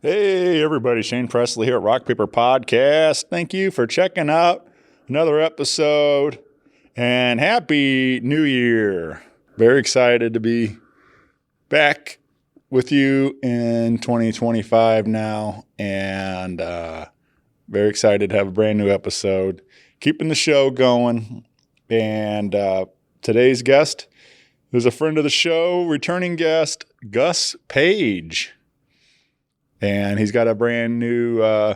Hey, everybody. Shane Presley here at Rock Paper Podcast. Thank you for checking out another episode, and Happy New Year. Very excited to be back with you in 2025 now, and very excited to have a brand new episode. Keeping the show going, and today's guest is a friend of the show, returning guest, Gus Page. And he's got a brand new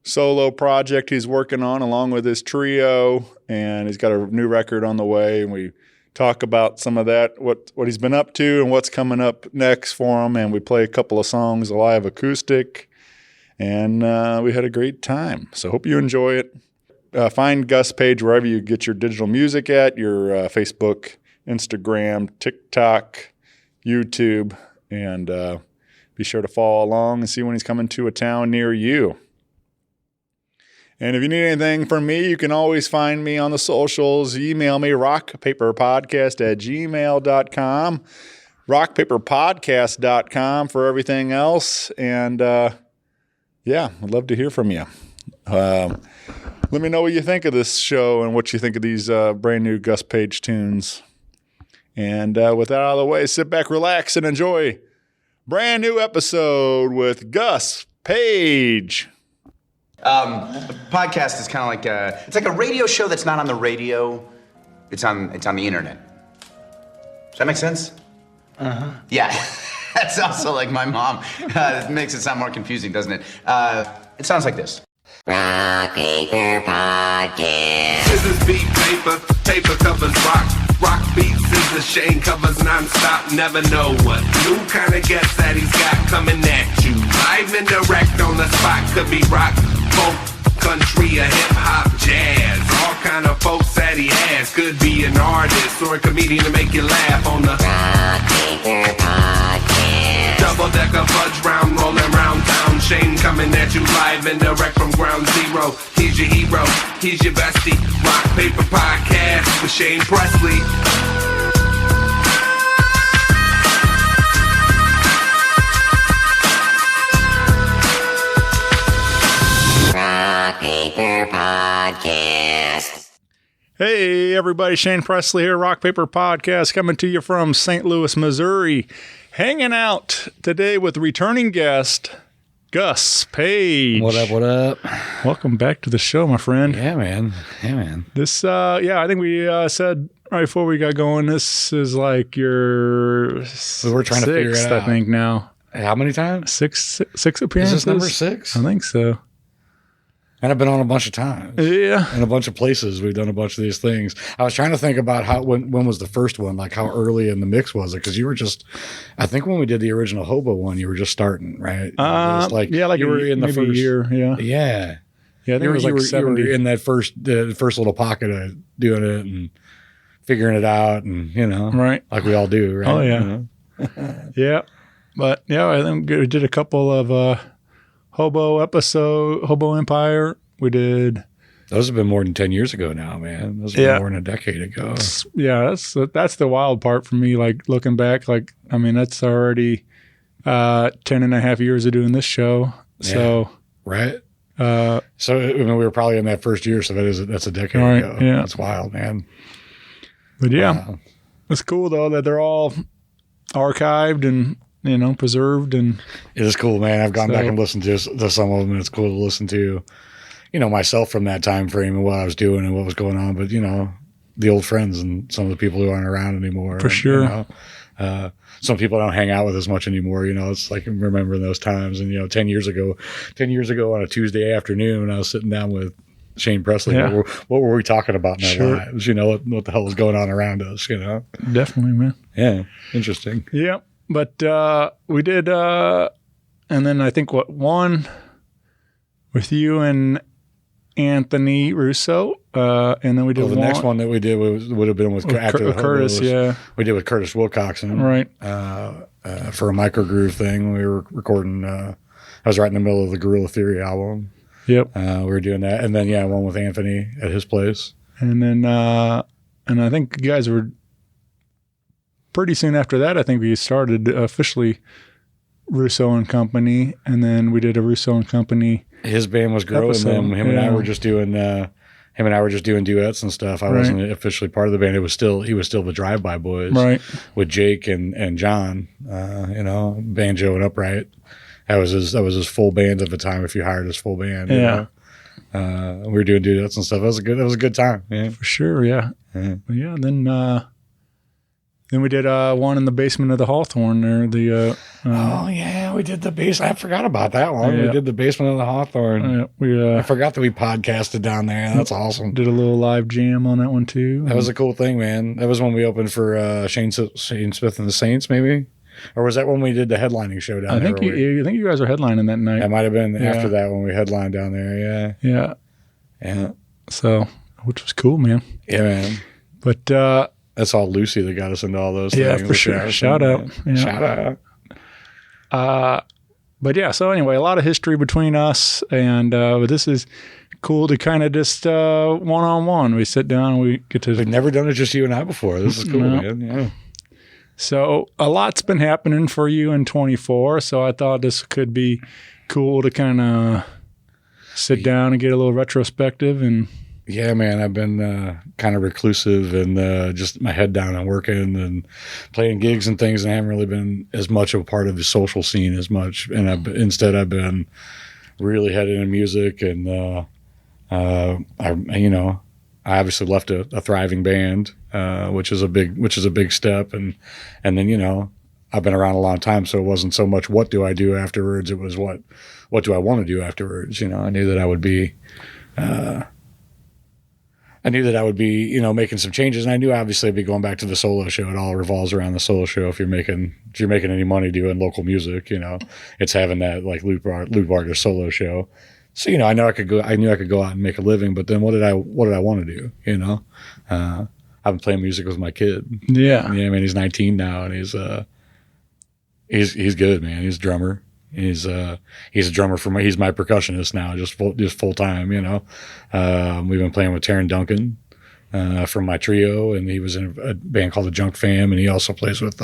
solo project he's working on along with his trio, and he's got a new record on the way, and we talk about some of that, what he's been up to and what's coming up next for him, and we play a couple of songs live acoustic, and we had a great time. So hope you enjoy it. Find Gus Page wherever you get your digital music at, your Facebook, Instagram, TikTok, YouTube, and be sure to follow along and see when he's coming to a town near you. And if you need anything from me, you can always find me on the socials. Email me, rockpaperpodcast@gmail.com, rockpaperpodcast.com for everything else. And yeah, I'd love to hear from you. Let me know what you think of this show and what you think of these brand new Gus Page tunes. And with that out of the way, sit back, relax, and enjoy brand new episode with Gus Page. Podcast is kind of like it's like a radio show that's not on the radio. It's on the internet. Does that make sense? Uh-huh. Yeah. That's also like my mom. It makes it sound more confusing, doesn't it? It sounds like this. Rock Paper Podcast. Scissors beat paper, paper covers rock. Rock beats scissors, Shane covers non-stop. Never know what new kind of guest that he's got coming at you. Live and direct on the spot. Could be rock, folk, country, or hip-hop, jazz. All kind of folks that he has. Could be an artist or a comedian to make you laugh on the Rock Paper Podcast. double-decker fudge round, rolling round town. Shane coming at you live and direct from ground zero. He's your hero, he's your bestie. Rock Paper Podcast with Shane Presley. Rock Paper Podcast. Hey, everybody. Shane Presley here, Rock Paper Podcast, coming to you from St. Louis, Missouri. Hanging out today with returning guest, Gus Page. What up, what up? Welcome back to the show, my friend. Yeah, man. Yeah, man. This, I think we said right before we got going, this is like your We're trying to figure it sixth, out. I think, now. How many times? Six appearances? Is this number 6? I think so. And I've been on a bunch of times. Yeah. In a bunch of places. We've done a bunch of these things. I was trying to think about when was the first one, like how early in the mix was it? Because you were just, I think when we did the original Hobo one, you were just starting, right? Like you were in the first year. Yeah. Yeah. Yeah, I think it was like 70. You were in that first little pocket of doing it and figuring it out and, Right. like we all do, right? Oh, yeah. Yeah. But, yeah, I think we did a couple of Hobo Empire. We did. Those have been more than 10 years ago now, man. Those have been more than a decade ago. Yeah, that's the wild part for me, like looking back. Like, I mean, that's already 10 and a half years of doing this show. So, right. So we were probably in that first year, so that's a decade ago. Yeah. That's wild, man. But yeah, wow. It's cool though that they're all archived and preserved, and it is cool, man. I've gone back and listened to some of them, and it's cool to listen to, myself from that time frame and what I was doing and what was going on. But the old friends and some of the people who aren't around anymore. For sure. Some people I don't hang out with as much anymore. It's like remembering those times. And 10 years ago on a Tuesday afternoon, I was sitting down with Shane Presley. Yeah. What were we talking about in our lives? What the hell was going on around us? Definitely, man. Yeah, interesting. Yeah, but we did, and then I think one with you and Anthony Russo, and then we did the next one that we did would have been with Curtis. Yeah, we did with Curtis Wilcoxon, right? For a microgroove thing, we were recording. I was right in the middle of the Guerrilla Theory album. Yep, we were doing that, and then one with Anthony at his place, and then and I think you guys were pretty soon after that. I think we started officially Russo and Company, and then we did a Russo and Company. His band was growing. Then him and I were just doing duets and stuff. I wasn't officially part of the band. He was still the Drive-By Boys, right? With Jake and John, banjo and upright. That was his full band at the time. If you hired his full band, you know? We were doing duets and stuff. That was a good time. Yeah, for sure. Yeah. Yeah. Then we did one in the basement of the Hawthorne there. We did the base. I forgot about that one. Yeah. We did the basement of the Hawthorne. I forgot that we podcasted down there. That's awesome. Did a little live jam on that one too. That was a cool thing, man. That was when we opened for Shane Smith and the Saints, maybe. Or was that when we did the headlining show down there? I think you guys were headlining that night. That might have been after that when we headlined down there. Yeah. Yeah. Yeah. So, which was cool, man. Yeah, man. But that's all Lucy that got us into all those things. Yeah, for sure. Shout out. Yeah. Shout out. But yeah, so anyway, a lot of history between us, and but this is cool to kind of just one-on-one. We sit down and we get to... We've never done it just you and I before. This is cool, man. Yeah. So a lot's been happening for you in 24, so I thought this could be cool to kind of sit down and get a little retrospective. And yeah, man, I've been kind of reclusive and just my head down and working and playing gigs and things, and I haven't really been as much of a part of the social scene as much. And I've been really headed into music, and I obviously left a thriving band, which is a big step. And then, I've been around a long time, so it wasn't so much what do I do afterwards. It was what do I want to do afterwards? I knew that I would be, making some changes. And I knew obviously I'd be going back to the solo show. It all revolves around the solo show. If you're making any money doing local music, it's having that like loop artist solo show. So, I knew I could go out and make a living, but then what did I want to do? I've been playing music with my kid. Yeah. Yeah. I mean, he's 19 now, and he's good, man. He's a drummer. He's a drummer he's my percussionist now, just full time, We've been playing with Taryn Duncan, from my trio, and he was in a band called the Junk Fam, and he also plays with,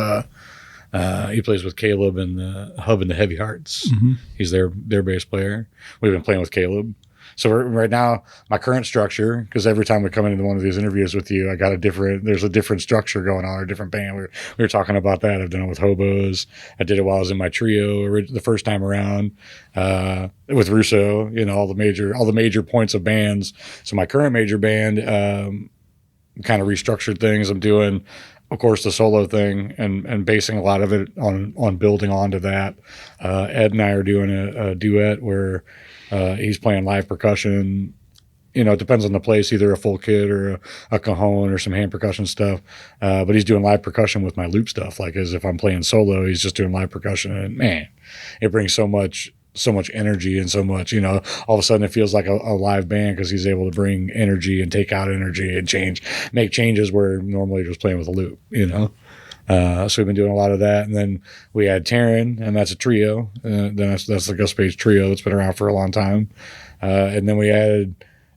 Caleb and the Hub and the Heavy Hearts. Mm-hmm. He's their bass player. We've been playing with Caleb. So right now, my current structure, because every time we come into one of these interviews with you, there's a different structure going on, a different band. We were talking about that. I've done it with Hobos. I did it while I was in my trio the first time around, with Russo, all the major points of bands. So my current major band, kind of restructured things. I'm doing, of course, the solo thing and basing a lot of it on building onto that. Ed and I are doing a duet where he's playing live percussion. It depends on the place, either a full kit or a cajon or some hand percussion stuff. But he's doing live percussion with my loop stuff. Like as if I'm playing solo, he's just doing live percussion. And man, it brings so much energy and so much, all of a sudden it feels like a live band because he's able to bring energy and take out energy and make changes where normally you're just playing with a loop, So we've been doing a lot of that. And then we had Taryn, and that's a trio. Then that's the Gus Page trio that's been around for a long time. And then we added,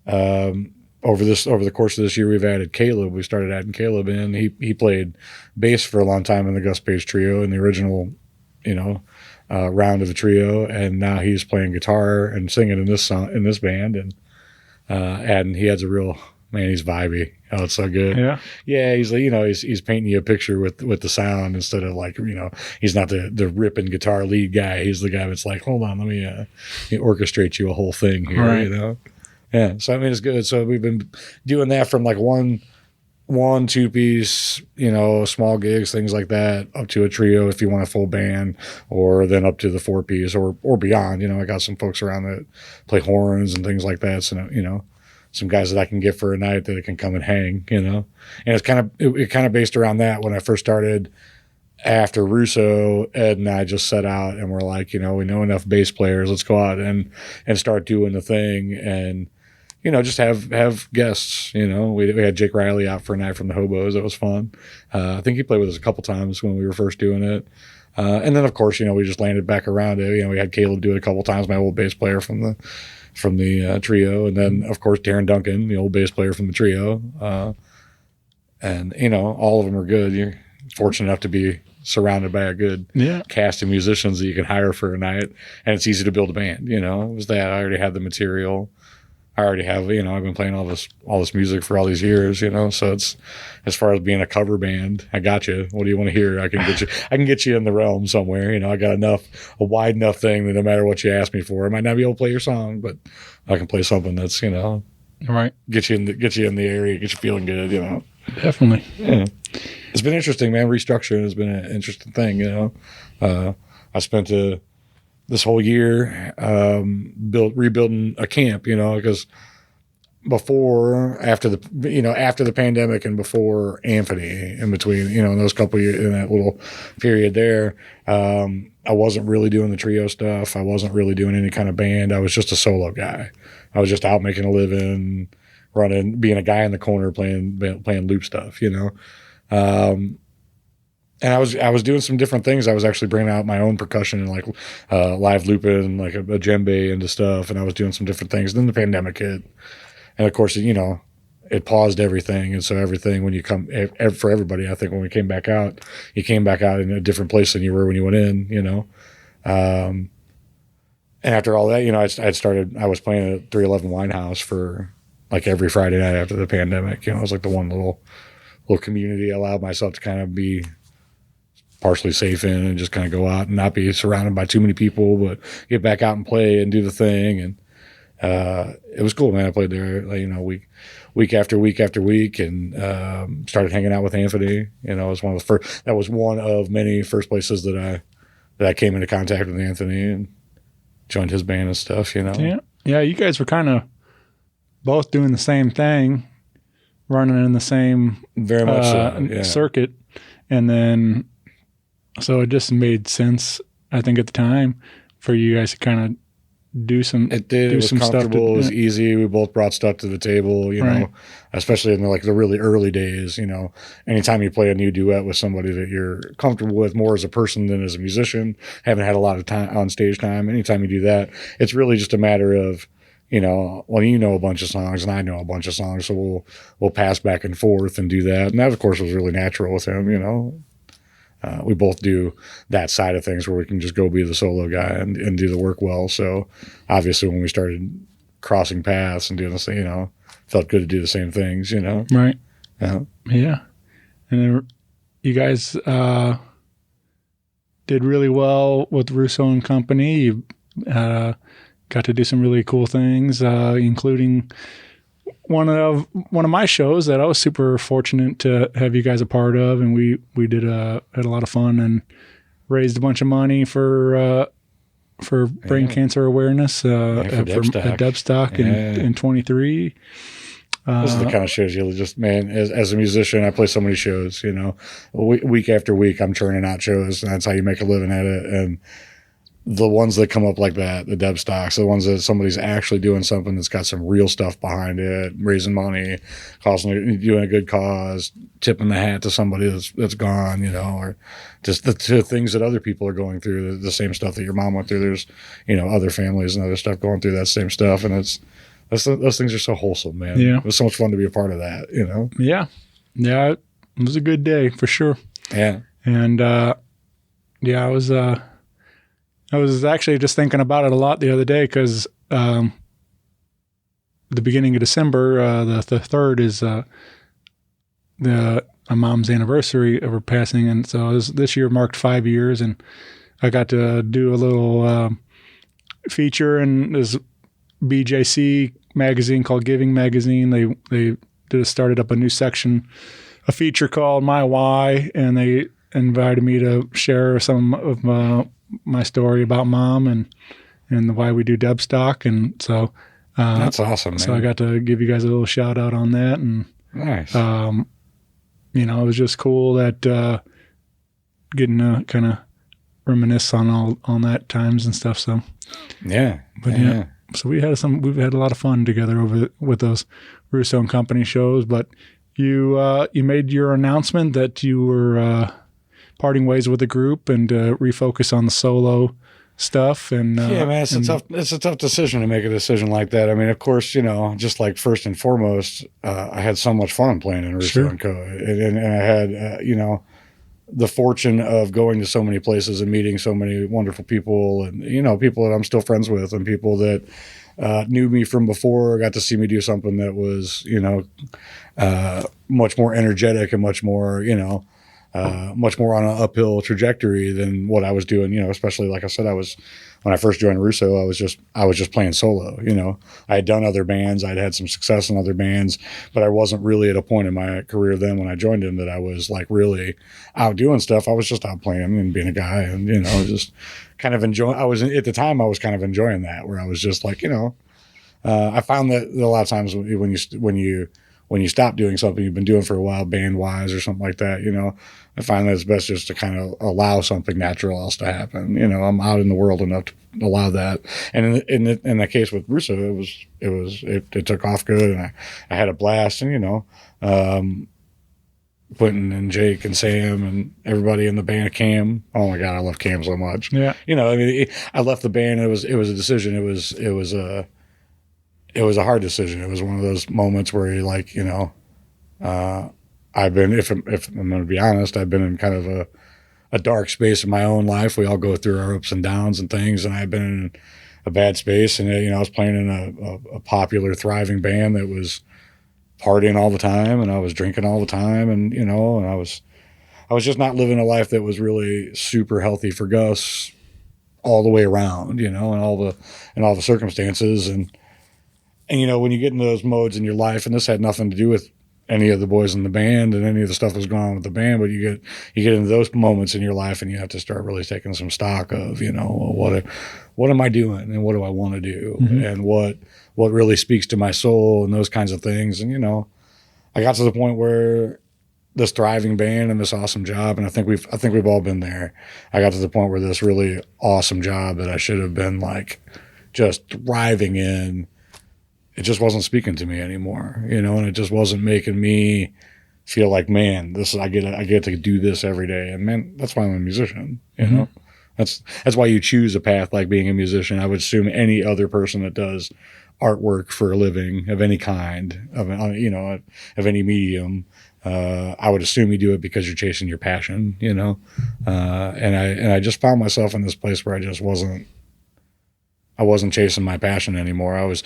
over the course of this year, we've added Caleb. We started adding Caleb in. He played bass for a long time in the Gus Page trio in the original, round of the trio, and now he's playing guitar and singing in this band, and he has a real, man, he's vibey. Oh, it's so good. Yeah. He's like, he's painting you a picture with the sound instead of like, he's not the ripping guitar lead guy. He's the guy that's like, hold on, let me orchestrate you a whole thing here, right. Yeah. So I mean, it's good. So we've been doing that from like one 2-piece, small gigs, things like that, up to a trio if you want a full band, or then up to the 4-piece or beyond. I got some folks around that play horns and things like that. So, some guys that I can get for a night that can come and hang, and it's kind of based around that. When I first started after Russo, Ed and I just set out and we're like, we know enough bass players. Let's go out and start doing the thing and, just have guests, we had Jake Riley out for a night from the Hobos. That was fun. I think he played with us a couple times when we were first doing it. And then of course, we just landed back around it. We had Caleb do it a couple times, my old bass player from the trio. And then of course, Darren Duncan, the old bass player from the trio. And all of them are good. You're fortunate enough to be surrounded by a good cast of musicians that you can hire for a night, and it's easy to build a band. You know, it was that I already had the material. I already have, you know, I've been playing all this music for all these years, you know. So it's, as far as being a cover band, I got you. What do you want to hear? I can get you in the realm somewhere. You know, I got a wide enough thing that no matter what you ask me for, I might not be able to play your song, but I can play something that's, you know, right. Get you in the area, get you feeling good, you know. Definitely. Yeah. It's been interesting, man. Restructuring has been an interesting thing, you know. I spent this whole year rebuilding a camp, you know, because after the pandemic and before Anthony, in between, you know, in those couple of years, in that little period there, I wasn't really doing the trio stuff. I wasn't really doing any kind of band. I was just a solo guy. I was just out making a living, being a guy in the corner playing loop stuff, you know. And I was doing some different things. I was actually bringing out my own percussion and like live looping, like a djembe into stuff. And I was doing some different things. Then the pandemic hit, and of course, you know, it paused everything. And so everything, when you come for everybody, I think when we came back out, you came back out in a different place than you were when you went in. You know, and after all that, you know, I was playing at 311 Winehouse for like every Friday night after the pandemic. You know, it was like the one little community I allowed myself to kind of be partially safe in and just kind of go out and not be surrounded by too many people, but get back out and play and do the thing. And it was cool, man. I played there, like, you know, week after week after week, and started hanging out with Anthony. You know, that was one of many first places that I came into contact with Anthony and joined his band and stuff, you know. Yeah, you guys were kind of both doing the same thing, running in the same very much circuit, and then so it just made sense, I think, at the time for you guys to kind of do some. It did. It was comfortable. It was easy. We both brought stuff to the table, you know, especially in the really early days. You know, anytime you play a new duet with somebody that you're comfortable with more as a person than as a musician, haven't had a lot of time on stage time. Anytime you do that, it's really just a matter of, you know, well, you know a bunch of songs and I know a bunch of songs, so we'll pass back and forth and do that. And that, of course, was really natural with him, you know. We both do that side of things where we can just go be the solo guy and do the work well. So obviously when we started crossing paths and doing this, you know, felt good to do the same things, you know. Right. Yeah. And then you guys did really well with Russo and Company. You got to do some really cool things, including one of my shows that I was super fortunate to have you guys a part of, and we had a lot of fun and raised a bunch of money for brain cancer awareness at Debstock in 23. This is the kind of shows you'll just, man, as a musician, I play so many shows, you know, week after week I'm churning out shows, and that's how you make a living at it. And the ones that come up like that, the Debstocks, the ones that somebody's actually doing something that's got some real stuff behind it, raising money, doing a good cause, tipping the hat to somebody that's gone, you know, or just the things that other people are going through, the same stuff that your mom went through. There's, you know, other families and other stuff going through that same stuff, and those things are so wholesome, man. Yeah, it was so much fun to be a part of that, you know. Yeah, it was a good day for sure. Yeah, and I was actually just thinking about it a lot the other day because the beginning of December, the 3rd is my mom's anniversary of her passing, and so this year marked 5 years, and I got to do a little feature in this BJC magazine called Giving Magazine. They started up a new section, a feature called My Why, and they invited me to share some of my story about Mom and why we do Debstock, and so that's awesome, man. So I got to give you guys a little shout out on that, and nice. You know, it was just cool that getting to kind of reminisce on all that times and stuff. So yeah, so we've had a lot of fun together with those Russo and Company shows. But you made your announcement that you were parting ways with the group and refocus on the solo stuff. And yeah, man, it's a tough decision to make a decision like that. I mean, of course, you know, just like first and foremost, I had so much fun playing in Russo and Co. And I had, you know, the fortune of going to so many places and meeting so many wonderful people, and people that I'm still friends with, and people that knew me from before, got to see me do something that was much more energetic and much more on an uphill trajectory than what I was doing. Especially like I said, when I first joined Russo, I was just playing solo. I had done other bands, I'd had some success in other bands, but I wasn't really at a point in my career then when I joined him that I was like really out doing stuff. I was just out playing and being a guy, and just kind of enjoying. At the time I was kind of enjoying that, where I was just like, I found that a lot of times when you stop doing something you've been doing for a while, band wise or something like that, I find that it's best just to kind of allow something natural else to happen. I'm out in the world enough to allow that. And in the case with Russo, it took off good, and I had a blast. And Quentin and Jake and Sam and everybody in the band, Cam. Oh my God, I love Cam so much. Yeah. I left the band. It was a decision. It was a hard decision. It was one of those moments where you're like, I've been, if I'm going to be honest, I've been in kind of a dark space in my own life. We all go through our ups and downs and things, and I've been in a bad space. And I was playing in a popular, thriving band that was partying all the time, and I was drinking all the time, and and I was just not living a life that was really super healthy for Gus all the way around, and all the circumstances. And when you get into those modes in your life, and this had nothing to do with any of the boys in the band and any of the stuff that was going on with the band, but you get into those moments in your life, and you have to start really taking some stock of, what am I doing, and what do I want to do, and what really speaks to my soul, and those kinds of things. And I got to the point where this thriving band and this awesome job, and I think we've all been there. I got to the point where this really awesome job that I should have been like just thriving in, it just wasn't speaking to me anymore, and it just wasn't making me feel like, man, I get to do this every day. And man, that's why I'm a musician, that's why you choose a path like being a musician. I would assume any other person that does artwork for a living of any kind, of any medium, I would assume you do it because you're chasing your passion, and I just found myself in this place where I wasn't chasing my passion anymore. I was,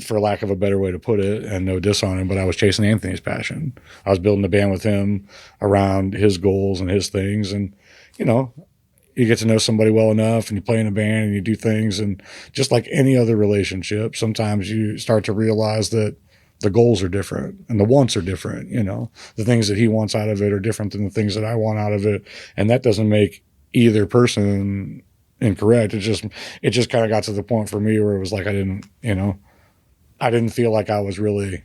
for lack of a better way to put it, and no diss on him, but I was chasing Anthony's passion. I was building a band with him around his goals and his things. And, you get to know somebody well enough, and you play in a band and you do things. And just like any other relationship, sometimes you start to realize that the goals are different and the wants are different. The things that he wants out of it are different than the things that I want out of it. And that doesn't make either person incorrect. It just kind of got to the point for me where it was like I didn't feel like I was really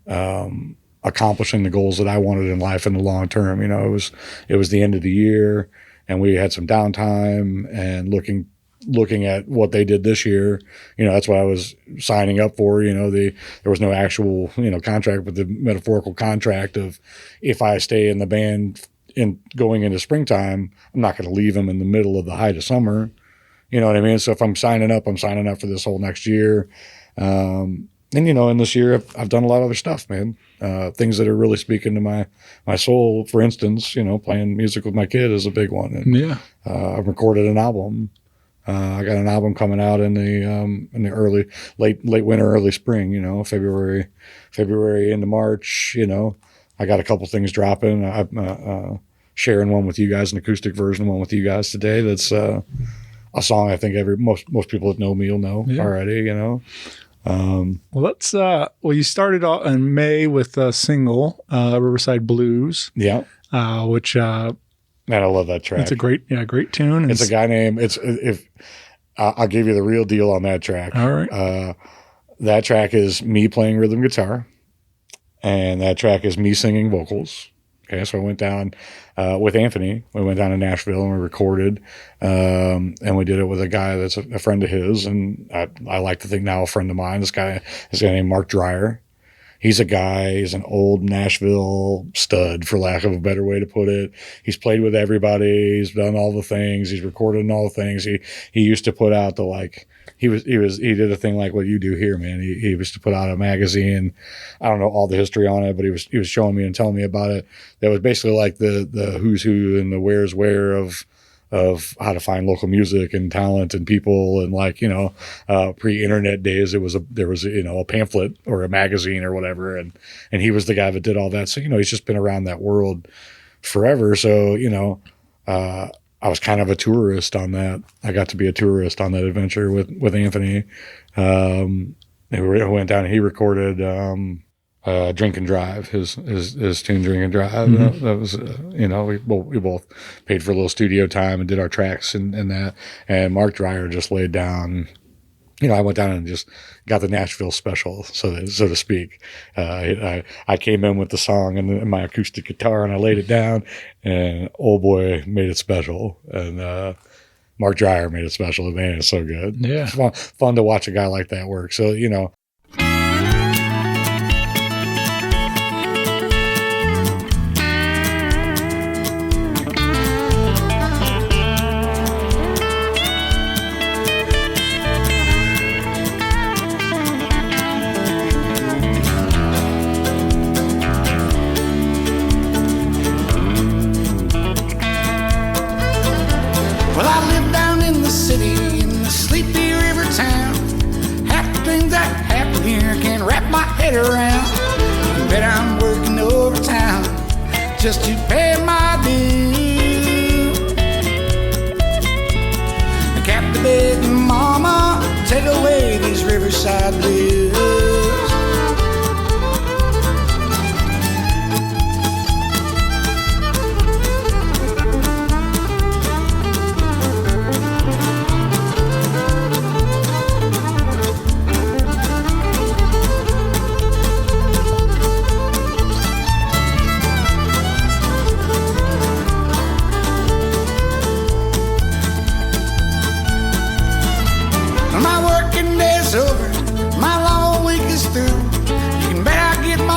accomplishing the goals that I wanted in life in the long term. It was the end of the year, and we had some downtime, and looking at what they did this year, that's what I was signing up for. There was no actual contract, but the metaphorical contract of, if I stay in the band in going into springtime, I'm not going to leave them in the middle of the height of summer. You know what I mean? So if I'm signing up for this whole next year. And in this year I've done a lot of other stuff, man. Things that are really speaking to my soul. For instance, playing music with my kid is a big one. And I've recorded an album. I got an album coming out in the late winter, early spring, February into March, I got a couple things dropping. I'm sharing one with you guys, an acoustic version, one with you guys today. That's a song I think most people that know me will know already. Well, you started off in May with a single, Riverside Blues. Yeah. Which man, I love that track. It's a great tune. It's a guy named I'll give you the real deal on that track. All right. That track is me playing rhythm guitar. And that track is me singing vocals. Okay, so I went down with Anthony. We went down to Nashville and we recorded. And we did it with a guy that's a friend of his. And I like to think now a friend of mine. This guy named Mark Dreyer. he's an old Nashville stud, for lack of a better way to put it. He's played with everybody. He's done all the things. He's recorded all the things. He used to put out he did a thing like what you do here, man. He used to put out a magazine. I don't know all the history on it, but he was showing me and telling me about it. That was basically like the who's who and the where's where of how to find local music and talent and people. And pre-internet days, there was a pamphlet or a magazine or whatever. And he was the guy that did all that. So, he's just been around that world forever. So, I was kind of a tourist on that. I got to be a tourist on that adventure with Anthony. We went down and he recorded Drink and Drive, his tune Drink and Drive. Mm-hmm. That was, we both paid for a little studio time and did our tracks and that. And Mark Dreyer just laid down. I went down and just got the Nashville special, so to speak. I came in with the song and my acoustic guitar, and I laid it down, and old boy made it special. And Mark Dreyer made it special. Man, it's so good. Yeah, it's fun to watch a guy like that work. So Well, I live down in the city, in the sleepy river town. Half the things that happen here can't wrap my head around. You bet I'm working overtime just to pay my dues. Captivating mama, take away these Riverside blues.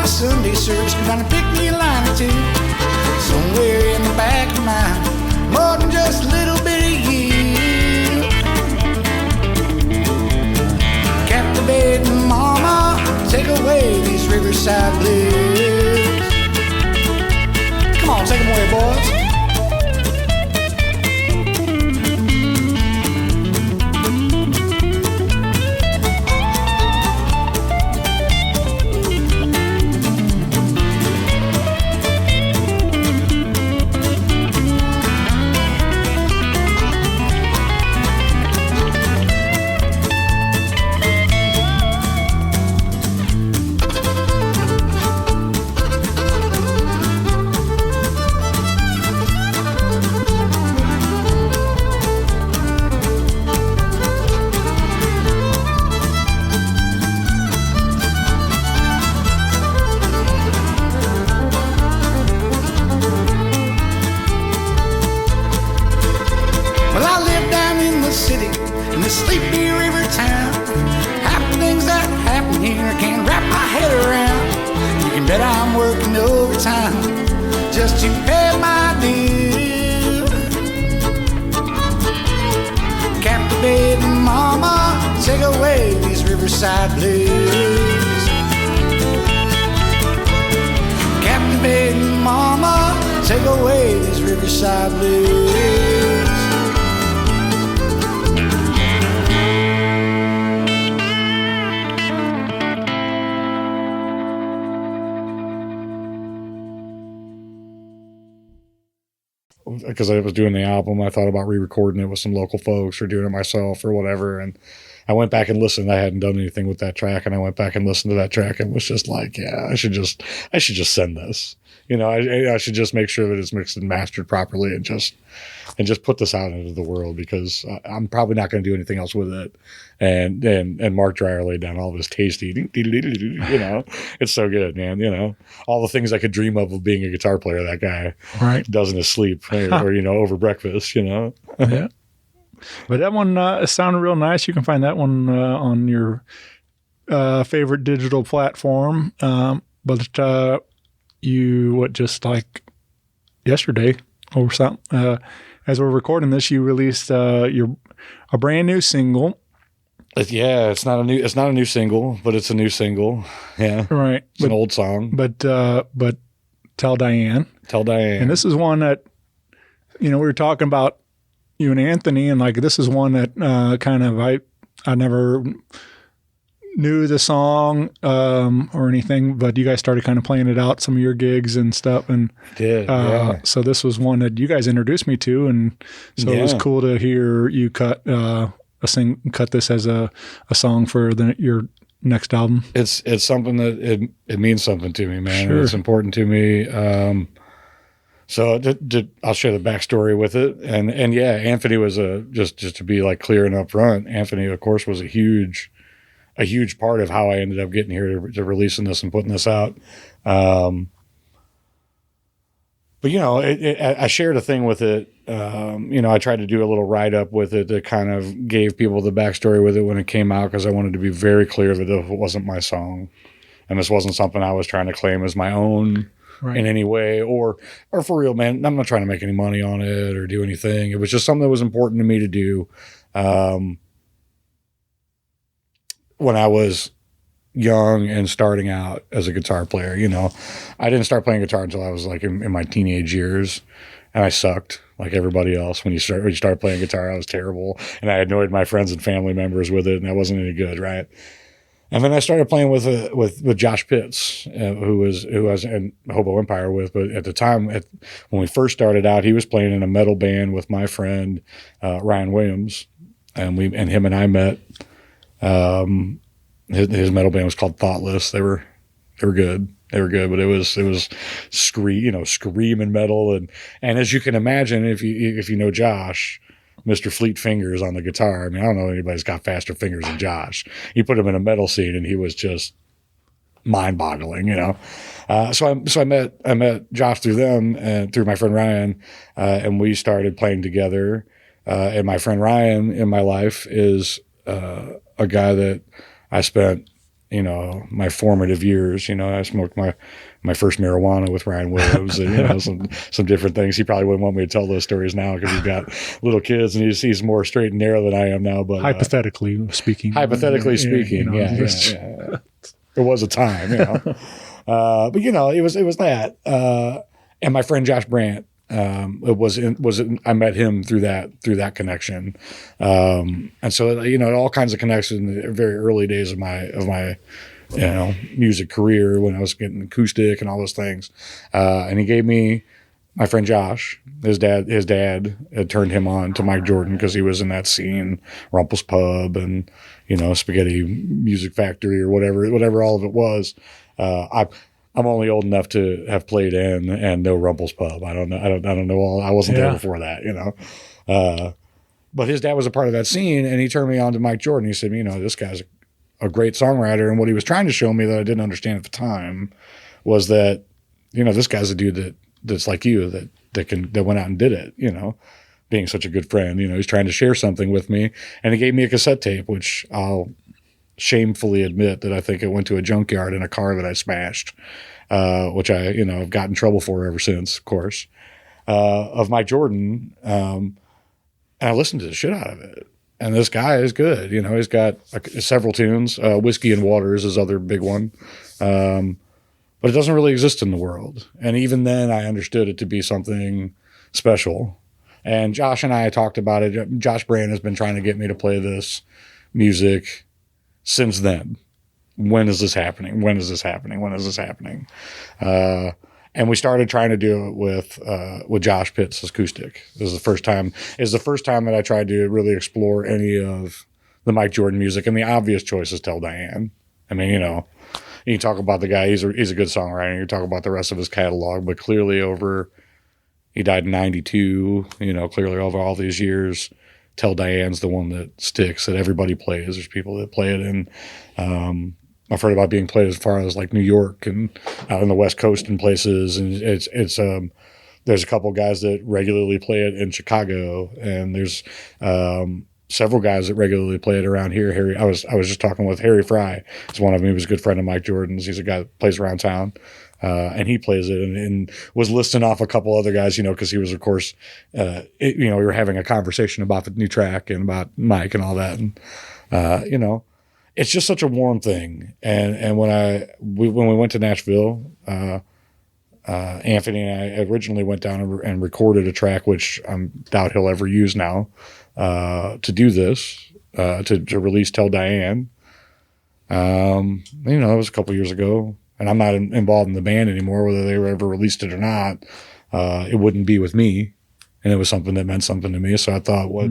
Sunday service, gonna pick me a line or two. Somewhere in the back of mine, more than just a little bit of you. Captivating mama, take away these Riverside blues. Come on, take them away, boys. Just to pay my dues. Captivating mama, take away these Riverside blues. Captivating mama, take away these Riverside blues. Because I was doing the album, I thought about re-recording it with some local folks or doing it myself or whatever. And I went back and listened. I hadn't done anything with that track, and I went back and listened to that track and was just like, yeah, I should just send this. I should just make sure that it's mixed and mastered properly and just put this out into the world, because I'm probably not going to do anything else with it. And Mark Dreyer laid down all of his tasty, it's so good, man. All the things I could dream of being a guitar player, that guy does in his sleep or over breakfast, Yeah. But that one sounded real nice. You can find that one on your favorite digital platform. But just like yesterday or something, as we're recording this, you released a brand new single. It's not a new single, but it's a new single. Yeah, Right. It's an old song. But Tell Diane. Tell Diane. And this is one that, we were talking about you and Anthony, and like this is one that I never knew the song or anything, but you guys started kind of playing it out, some of your gigs and stuff. And yeah. So this was one that you guys introduced me to, and so it was cool to hear you cut this as a song for your next album. It's something that it means something to me, man. Sure. It's important to me. So I'll share the backstory with it. And yeah, Anthony was just to be like clear and upfront. Anthony, of course, was a huge part of how I ended up getting here to releasing this and putting this out. But I shared a thing with it. I tried to do a little write up with it that kind of gave people the backstory with it when it came out, because I wanted to be very clear that it wasn't my song, and this wasn't something I was trying to claim as my own in any way, or for real, man. I'm not trying to make any money on it or do anything. It was just something that was important to me to do. When I was young and starting out as a guitar player, I didn't start playing guitar until I was like in my teenage years, and I sucked like everybody else. When you start playing guitar, I was terrible, and I annoyed my friends and family members with it, and I wasn't any good, right? And then I started playing with Josh Pitts, who was in Hobo Empire with. But at the time, when we first started out, he was playing in a metal band with my friend Ryan Williams, and him and I met. His metal band was called Thoughtless. They were good. They were good, but it was screaming metal, and as you can imagine, if you know Josh, Mr. Fleet Fingers on the guitar. I mean, I don't know anybody's got faster fingers than Josh. You put him in a metal scene, and he was just mind-boggling, So I met Josh through them and through my friend Ryan, and we started playing together. And my friend Ryan in my life is a guy that I spent, my formative years. I smoked my first marijuana with Ryan Williams, and some different things. He probably wouldn't want me to tell those stories now because he's got little kids and he's more straight and narrow than I am now. But hypothetically speaking, yeah. There was a time, but it was that. And my friend Josh Brandt. I met him through that connection, and so all kinds of connections in the very early days of my music career when I was getting acoustic and all those things, and he gave me my friend Josh. His dad had turned him on to Mike Jordan because he was in that scene, Rumple's Pub and Spaghetti Music Factory or whatever all of it was. I'm only old enough to have played in and know Rumple's Pub. I don't know all. I wasn't there before that, But his dad was a part of that scene, and he turned me on to Mike Jordan. He said, this guy's a great songwriter, and what he was trying to show me that I didn't understand at the time was that, this guy's a dude that's like you that went out and did it, being such a good friend. He's trying to share something with me, and he gave me a cassette tape, which I'll shamefully admit that I think it went to a junkyard in a car that I smashed, which I, have got in trouble for ever since, of course, of Mike Jordan. And I listened to the shit out of it. And this guy is good. He's got several tunes. Whiskey and Water is his other big one. But it doesn't really exist in the world. And even then I understood it to be something special. And Josh and I talked about it. Josh Brandt has been trying to get me to play this music since then. When is this happening? When is this happening? When is this happening? And we started trying to do it with Josh Pitts' Acoustic. This is the first time. It's the first time that I tried to really explore any of the Mike Jordan music. And the obvious choice is Tell Diane. I mean, you can talk about the guy. He's a good songwriter. You can talk about the rest of his catalog. But clearly he died in 92. Clearly over all these years, Tell Diane's the one that sticks, that everybody plays. There's people that play it, and I've heard about being played as far as like New York and out on the West Coast and places. And it's there's a couple guys that regularly play it in Chicago, and there's several guys that regularly play it around here. Harry, I was just talking with Harry Fry. He's one of them. He was a good friend of Mike Jordan's. He's a guy that plays around town. And he plays it and was listing off a couple other guys, because he was, of course, we were having a conversation about the new track and about Mike and all that. And, it's just such a warm thing. And when we went to Nashville, Anthony and I originally went down and recorded a track, which I doubt he'll ever use now, to do this, to release Tell Diane. It was a couple years ago. And I'm not involved in the band anymore, whether they ever released it or not. It wouldn't be with me. And it was something that meant something to me. So I thought, what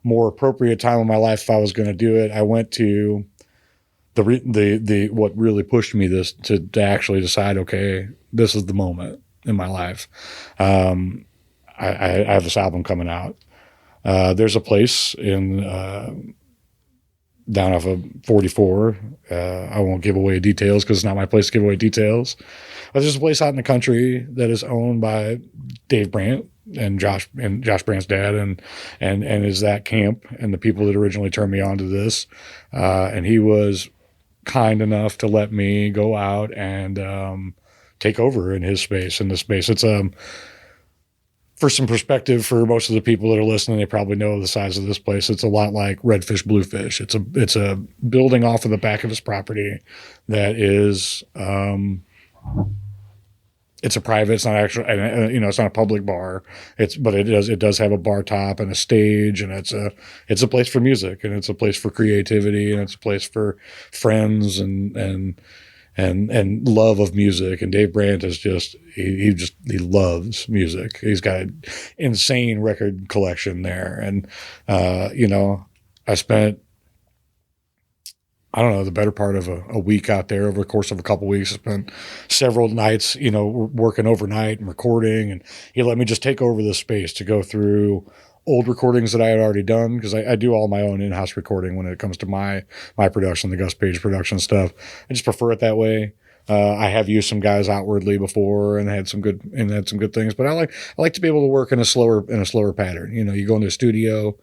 more appropriate time of my life if I was going to do it. I went to the what really pushed me this to actually decide, okay, this is the moment in my life. I have this album coming out. There's a place in down off of 44. I won't give away details because it's not my place to give away details. But there's a place out in the country that is owned by Dave Brandt and Josh Brandt's dad and is that camp and the people that originally turned me on to this. And he was kind enough to let me go out and take over in his space, in this space. It's for some perspective for most of the people that are listening, they probably know the size of this place. It's a lot like Redfish Bluefish. It's a building off of the back of his property that is it's a private. It's not actually it's not a public bar. But it does have a bar top and a stage, and it's a place for music, and it's a place for creativity, and it's a place for friends and love of music. And Dave Brandt is he loves music. He's got an insane record collection there. And, I spent, I don't know, the better part of a week out there over the course of a couple of weeks. I spent several nights, working overnight and recording. And he let me just take over this space to go through old recordings that I had already done, because I do all my own in-house recording when it comes to my production, the Gus Page production stuff. I just prefer it that way. I have used some guys outwardly before and had some good things, but I like to be able to work in a slower pattern. You go into a studio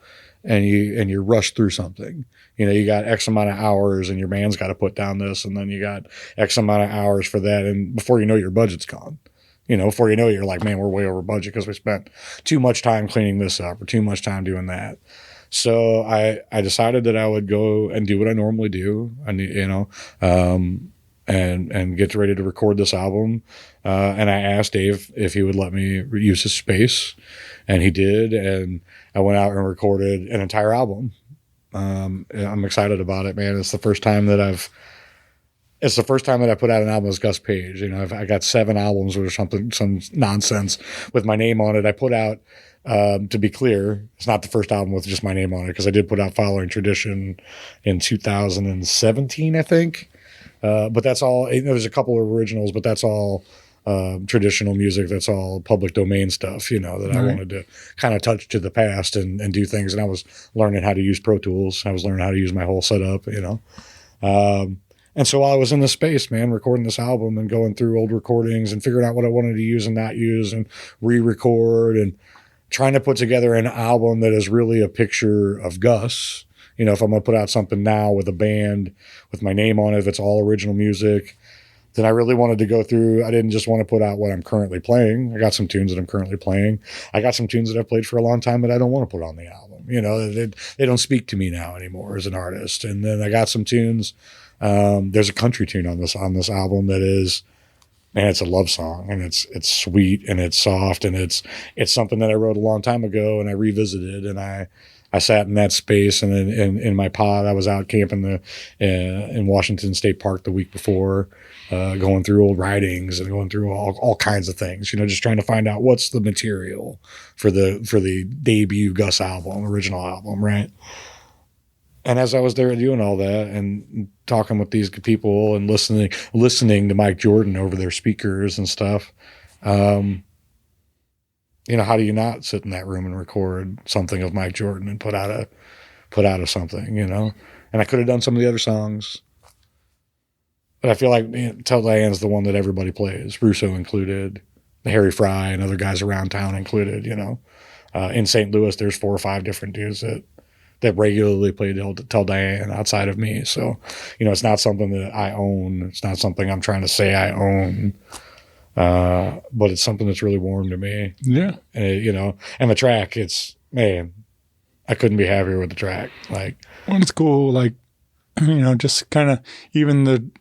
and you rush through something. You got X amount of hours and your band's got to put down this, and then you got X amount of hours for that, and before you know, your budget's gone. Before you know it, you're like, man, we're way over budget because we spent too much time cleaning this up or too much time doing that. So I decided that I would go and do what I normally do, and get ready to record this album. And I asked Dave if he would let me use his space, and he did. And I went out and recorded an entire album. I'm excited about it, man. It's the first time that I put out an album as Gus Page. I got 7 albums or something, some nonsense with my name on it. I put out, to be clear, it's not the first album with just my name on it, because I did put out Following Tradition in 2017, I think. But that's all. There's a couple of originals, but that's all traditional music. That's all public domain stuff, that I wanted to kind of touch to the past and do things. And I was learning how to use Pro Tools. I was learning how to use my whole setup, And so while I was in this space, man, recording this album and going through old recordings and figuring out what I wanted to use and not use and re-record and trying to put together an album that is really a picture of Gus. If I'm going to put out something now with a band with my name on it, if it's all original music, then I really wanted to go through. I didn't just want to put out what I'm currently playing. I got some tunes that I'm currently playing. I got some tunes that I've played for a long time that I don't want to put on the album. They don't speak to me now anymore as an artist. And then I got some tunes. There's a country tune on this album that is, man, it's a love song, and it's sweet and it's soft, and it's something that I wrote a long time ago, and I revisited, and I sat in that space, and in my pod, I was out camping in Washington State Park the week before, going through old writings and going through all kinds of things, just trying to find out what's the material for the debut Gus album, original album, right? And as I was there doing all that and talking with these people and listening to Mike Jordan over their speakers and stuff, how do you not sit in that room and record something of Mike Jordan and put out a something, And I could have done some of the other songs, but I feel like Tell Diane's the one that everybody plays, Russo included, Harry Fry and other guys around town included. In St. Louis, there's 4 or 5 different dudes that that regularly play Tell Diane outside of me. So, it's not something that I own. It's not something I'm trying to say I own. But it's something that's really warm to me. Yeah. And, and the track, I couldn't be happier with the track. Like, well, it's cool. Like, just kind of even the,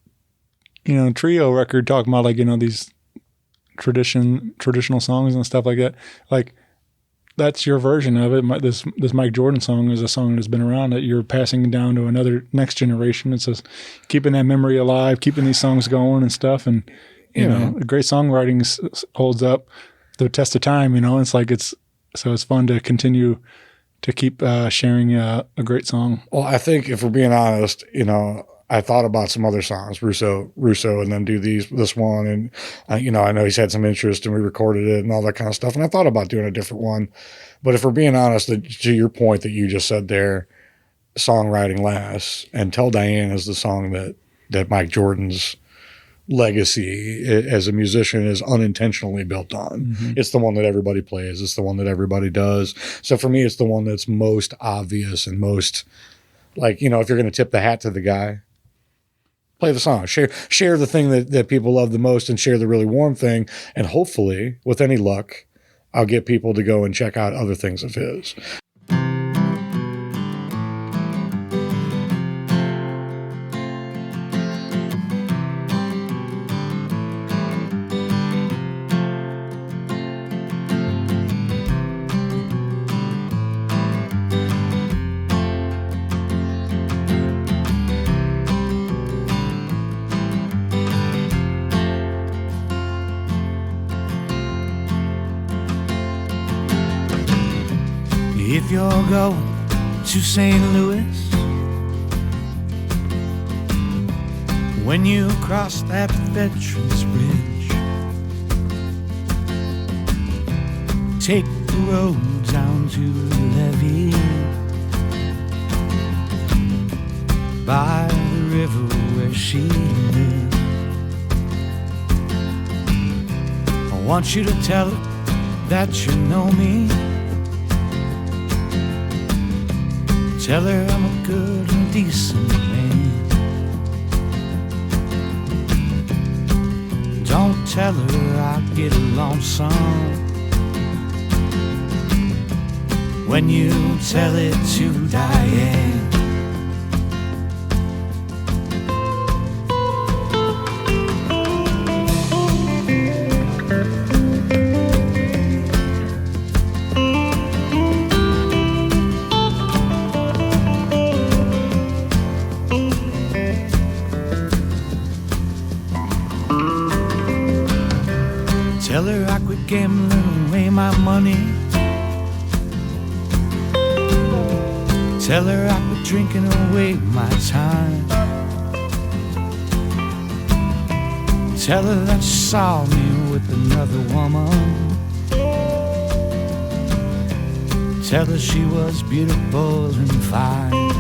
trio record talking about like, these traditional songs and stuff like that. Like, that's your version of it. This Mike Jordan song is a song that's been around that you're passing down to another next generation. It's just keeping that memory alive, keeping these songs going and stuff. And, great songwriting holds up the test of time, It's like it's fun to continue to keep sharing a great song. Well, I think if we're being honest, I thought about some other songs, Russo, and then do this one. And, I know he's had some interest and we recorded it and all that kind of stuff. And I thought about doing a different one. But if we're being honest, to your point that you just said there, songwriting lasts, and Tell Diane is the song that Mike Jordan's legacy as a musician is unintentionally built on. Mm-hmm. It's the one that everybody plays. It's the one that everybody does. So for me, it's the one that's most obvious and most like, if you're going to tip the hat to the guy, play the song, share the thing that people love the most and share the really warm thing. And hopefully, with any luck, I'll get people to go and check out other things of his. If you're going to St. Louis, when you cross that Veterans Bridge, take the road down to the levee by the river where she lives. I want you to tell her that you know me. Tell her I'm a good and decent man. Don't tell her I get lonesome when you tell it to Diane. Tell her I quit gambling away my money. Tell her I quit drinking away my time. Tell her that she saw me with another woman. Tell her she was beautiful and fine.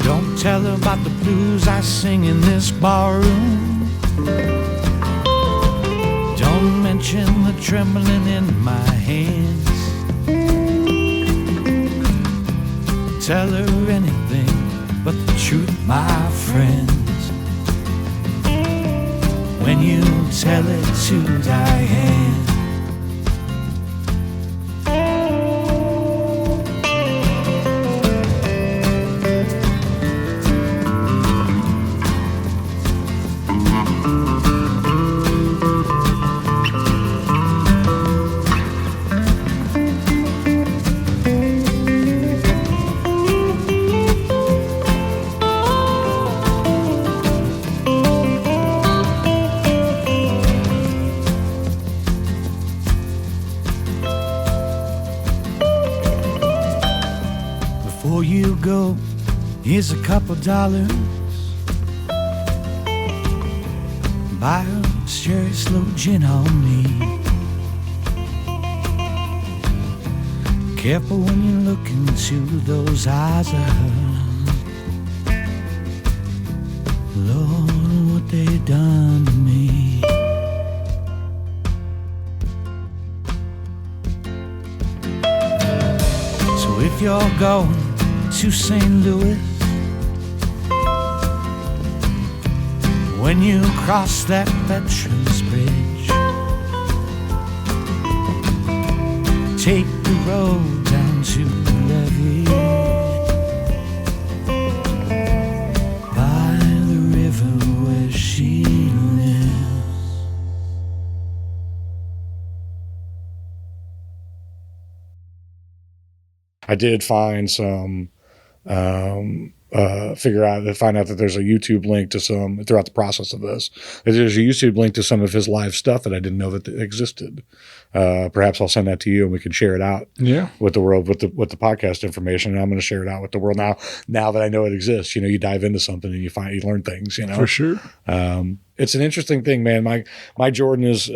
Don't tell her about the blues I sing in this barroom. Don't mention the trembling in my hands. Tell her anything but the truth, my friends. When you tell it to Diane. Before you go, here's a couple dollars. Buy a cherry slow gin on me. Careful when you look into those eyes of hers. Lord, what they done to me. if you're going to St. Louis, when you cross that Veterans Bridge, take the road down to the levee by the river where she lives. I did find some, find out that there's a YouTube link to some, throughout the process of this, there's a YouTube link to some of his live stuff that I didn't know that existed. Perhaps I'll send that to you and we can share it out with the world, with the podcast information. And I'm going to share it out with the world now that I know it exists. You know, you dive into something and you learn things, you know. For sure. It's an interesting thing, man. My Jordan is,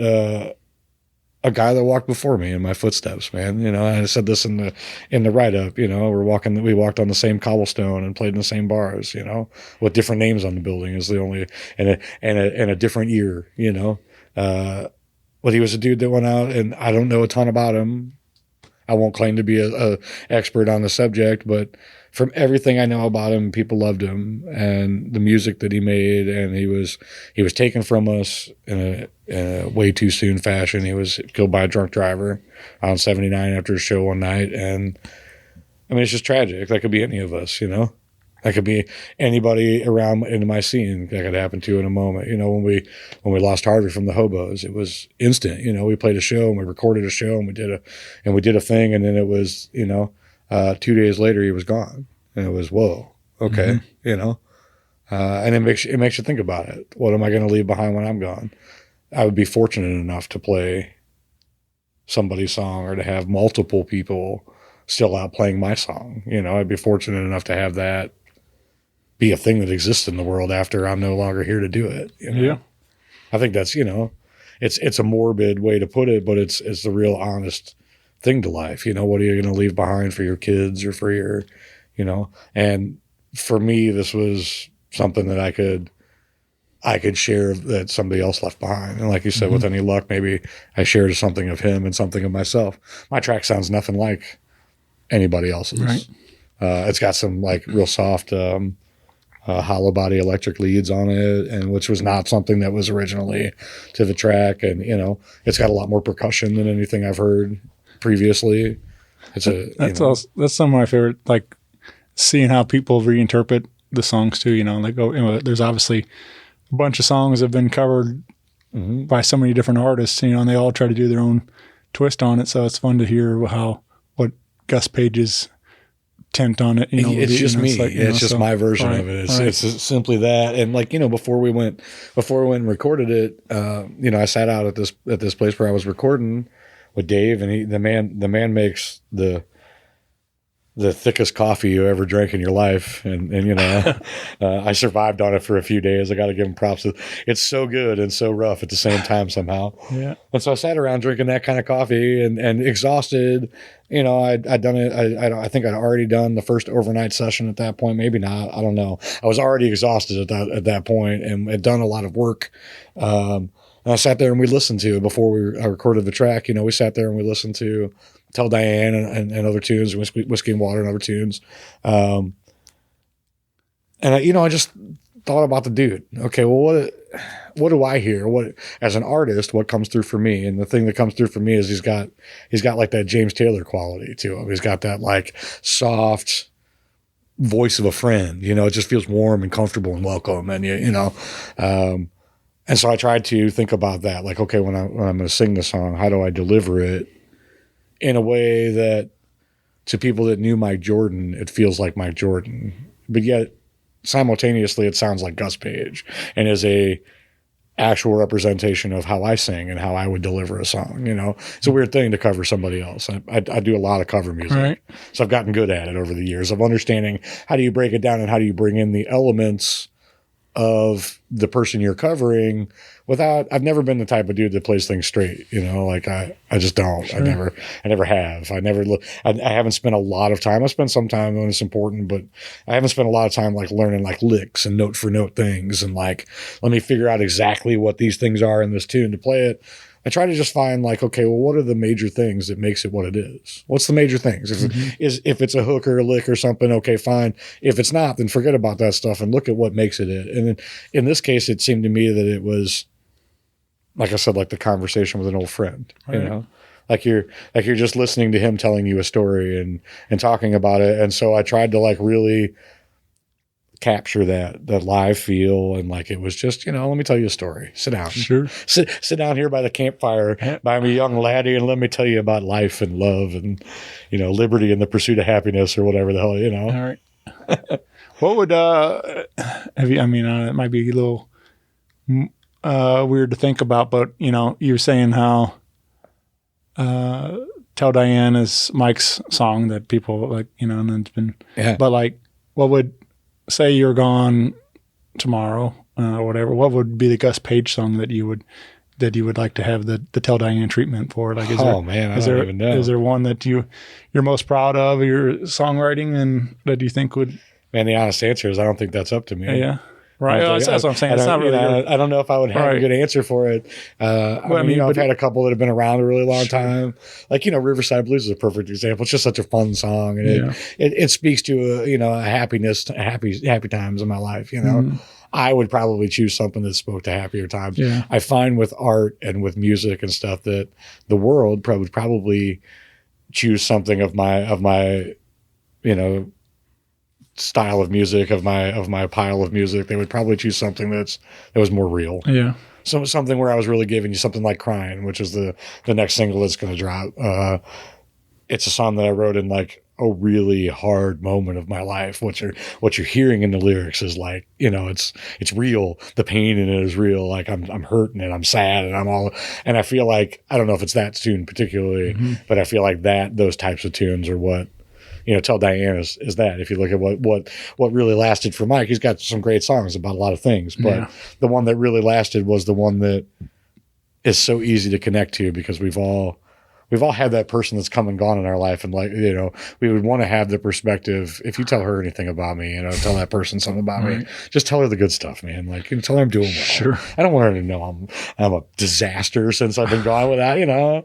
a guy that walked before me in my footsteps, man. You know, I said this in the write-up, you know, we walked on the same cobblestone and played in the same bars, you know, with different names on the building is the only, and a different year, you know. But he was a dude that went out, and I don't know a ton about him. I won't claim to be a expert on the subject, but from everything I know about him, people loved him and the music that he made, and he was taken from us in a way too soon fashion. He was killed by a drunk driver on 79 after a show one night, and I mean, it's just tragic. That could be any of us, you know. That could be anybody around in my scene that could happen to in a moment. You know, when we lost Harvey from the Hobos, it was instant. You know, we played a show and we recorded a show and we did a thing, and then it was, you know, 2 days later he was gone, and it was whoa, okay, you know, and it makes you think about it. What am I going to leave behind when I'm gone? I would be fortunate enough to play somebody's song or to have multiple people still out playing my song. You know, I'd be fortunate enough to have that be a thing that exists in the world after I'm no longer here to do it. You know? Yeah. I think that's, you know, it's a morbid way to put it, but it's the real honest thing to life. You know, what are you going to leave behind for your kids or for your, you know, and for me, this was something that I could share that somebody else left behind. And like you said, with any luck, maybe I shared something of him and something of myself. My track sounds nothing like anybody else's. Right. It's got some like real soft, hollow body electric leads on it, and which was not something that was originally to the track. And, you know, it's got a lot more percussion than anything I've heard previously. That's some of my favorite, like seeing how people reinterpret the songs too, you know, like, you know, there's obviously a bunch of songs that have been covered by so many different artists, you know, and they all try to do their own twist on it. So it's fun to hear what Gus Page's tent on it, you know. It's just me. It's just my version of it. It's simply that. And like, you know, before we went and recorded it, you know, I sat out at this place where I was recording with Dave, and the man makes the thickest coffee you ever drank in your life. And you know, I survived on it for a few days. I got to give him props. It's so good and so rough at the same time somehow. Yeah. And so I sat around drinking that kind of coffee and exhausted. You know, I'd done it. I think I'd already done the first overnight session at that point. Maybe not. I don't know. I was already exhausted at that point and had done a lot of work. And I sat there and we listened to it before I recorded the track. You know, we sat there and we listened to Tell Diane and other tunes, Whiskey and Water and other tunes. And I just thought about the dude. Okay, well, what do I hear? What, as an artist, what comes through for me? And the thing that comes through for me is he's got like that James Taylor quality to him. He's got that like soft voice of a friend. You know, it just feels warm and comfortable and welcome. And you know, and so I tried to think about that. Like, okay, when I'm going to sing this song, how do I deliver it in a way that to people that knew Mike Jordan, it feels like Mike Jordan, but yet simultaneously it sounds like Gus Page and is a actual representation of how I sing and how I would deliver a song. You know, it's a weird thing to cover somebody else. I do a lot of cover music. Right. So I've gotten good at it over the years of understanding how do you break it down and how do you bring in the elements of the person you're covering without, I've never been the type of dude that plays things straight, you know, like I just don't, sure. I never have. I haven't spent a lot of time. I spent some time when it's important, but I haven't spent a lot of time like learning like licks and note for note things and like, let me figure out exactly what these things are in this tune to play it. I try to just find like, okay, well, what are the major things that makes it what it is? What's the major things? If it's a hook or a lick or something, okay, fine. If it's not, then forget about that stuff and look at what makes it. And in this case, it seemed to me that it was, like I said, like the conversation with an old friend, you know, like you're just listening to him telling you a story and talking about it. And so I tried to like really capture that live feel, and like it was just, you know, let me tell you a story. Sit down. Sure. Sit down here by the campfire by me young laddie, and let me tell you about life and love and, you know, liberty and the pursuit of happiness or whatever the hell, you know. All right. What would have you? I mean, it might be a little weird to think about, but you know, you were saying how "Tell Diane" is Mike's song that people like, you know, and it's been, but like, what would, say you're gone tomorrow, or whatever, what would be the Gus Page song that you would like to have the Tell Diane treatment for? Like, is I don't even know. Is there one that you're most proud of your songwriting and that you think would? Man, the honest answer is I don't think that's up to me. Yeah. Right. That's what I'm saying. It's not really. I don't know if I would have a good answer for it. I mean, I've had a couple that have been around a really long time. Like, you know, Riverside Blues is a perfect example. It's just such a fun song, and it speaks to a happiness, happy times in my life. You know, I would probably choose something that spoke to happier times. Yeah. I find with art and with music and stuff that the world would probably choose something of my, you know, style of music, of my pile of music. They would probably choose something that was more real. Yeah. So something where I was really giving you something like Cryin, which is the next single that's going to drop. It's a song that I wrote in like a really hard moment of my life. What you're hearing in the lyrics is like, you know, it's real. The pain in it is real. Like I'm hurting and I'm sad and I feel like, I don't know if it's that tune particularly, but I feel like those types of tunes are what, you know, Tell Diane is that. If you look at what really lasted for Mike, he's got some great songs about a lot of things, but the one that really lasted was the one that is so easy to connect to, because we've all had that person that's come and gone in our life, and like, you know, we would want to have the perspective. If you tell her anything about me, you know, tell that person something about me, just tell her the good stuff, man. Like, you know, tell her I'm doing well. Sure. I don't want her to know I'm a disaster since I've been gone without, you know.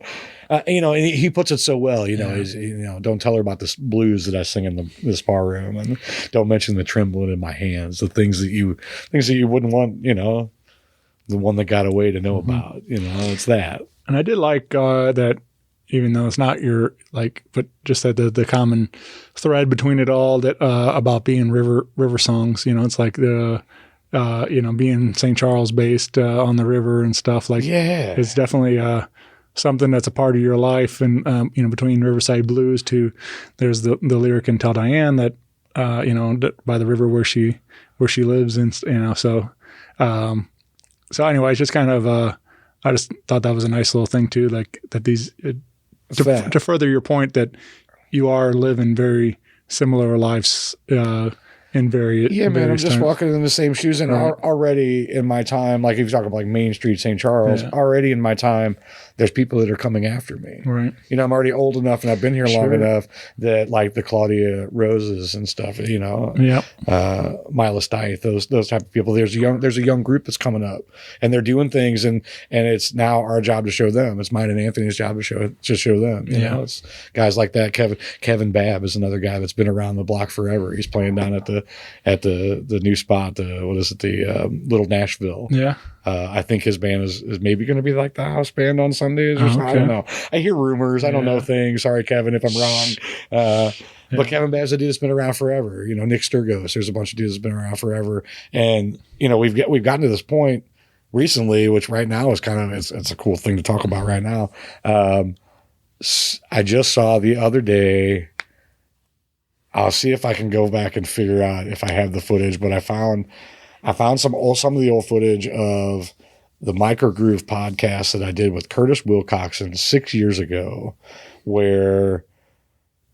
You know, and he puts it so well, you know, you know, don't tell her about this blues that I sing in the spa room, and don't mention the trembling in my hands, the things that you wouldn't want, you know, the one that got away to know about, you know, it's that. And I did like that, even though it's not your, like, but just that the common thread between it all, that about being river songs, you know, it's like the, you know, being St. Charles based on the river and stuff, like, it's definitely something that's a part of your life. And, you know, between Riverside Blues to, there's the lyric in Tell Diane that, you know, by the river where she lives, and, you know, so anyway, it's just kind of, I just thought that was a nice little thing too, like that these, to further your point that you are living very similar lives, in various man, I'm just walking in the same shoes, and already in my time, like if you talk about like Main Street, St. Charles, already in my time, there's people that are coming after me. Right. You know, I'm already old enough and I've been here long enough that like the Claudia Roses and stuff, you know, Mila Stipe, those type of people. There's a young group that's coming up, and they're doing things, and it's now our job to show them. It's mine and Anthony's job to show them. You know, it's guys like that. Kevin Babb is another guy that's been around the block forever. He's playing down at the new spot, the Little Nashville. Yeah. I think his band is maybe going to be like the house band on Sundays or something. I don't know. I hear rumors. I don't know things. Sorry, Kevin, if I'm wrong. But Kevin Babb's a dude that's been around forever. You know, Nick Sturgos. There's a bunch of dudes that's been around forever. And, you know, we've gotten to this point recently, which right now is kind of, it's a cool thing to talk about right now. I just saw the other day, I'll see if I can go back and figure out if I have the footage, but I found some of the old footage of the Microgroove podcast that I did with Curtis Wilcoxon 6 years ago, where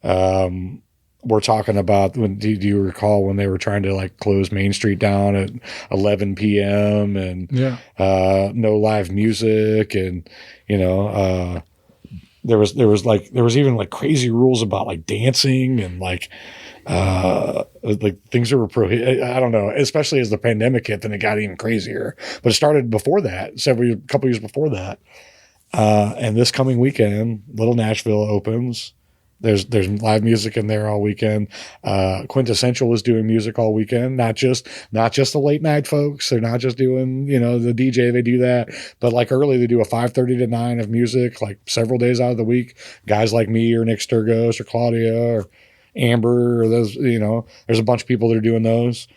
we're talking about do you recall when they were trying to like close Main Street down at 11 p.m. and no live music, and you know there was even like crazy rules about like dancing and like things that were prohibited. I don't know, especially as the pandemic hit, then it got even crazier. But it started before that, a couple years before that. And this coming weekend, Little Nashville opens. There's live music in there all weekend. Quintessential is doing music all weekend. Not just the late night folks. They're not just doing, the DJ, they do that. But like early, they do a 5:30 to 9 of music, like several days out of the week. Guys like me or Nick Sturgos or Claudia or Amber or those, there's a bunch of people that are doing those.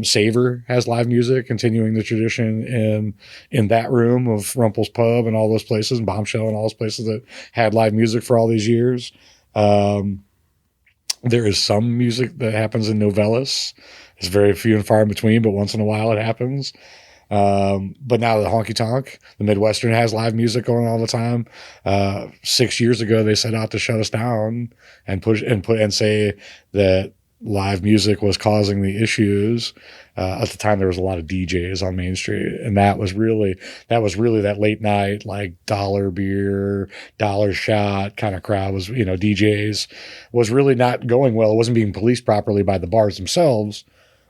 Savor has live music, continuing the tradition in that room of Rumpel's Pub and all those places, and Bombshell and all those places that had live music for all these years. There is some music that happens in Novellus. It's very few and far in between, but once in a while it happens. But now the Honky Tonk, the Midwestern, has live music going all the time. 6 years ago, they set out to shut us down and say that live music was causing the issues. At the time, there was a lot of DJs on Main Street, and that was really that late night, like dollar beer, dollar shot kind of crowd was, DJs was really not going well. It wasn't being policed properly by the bars themselves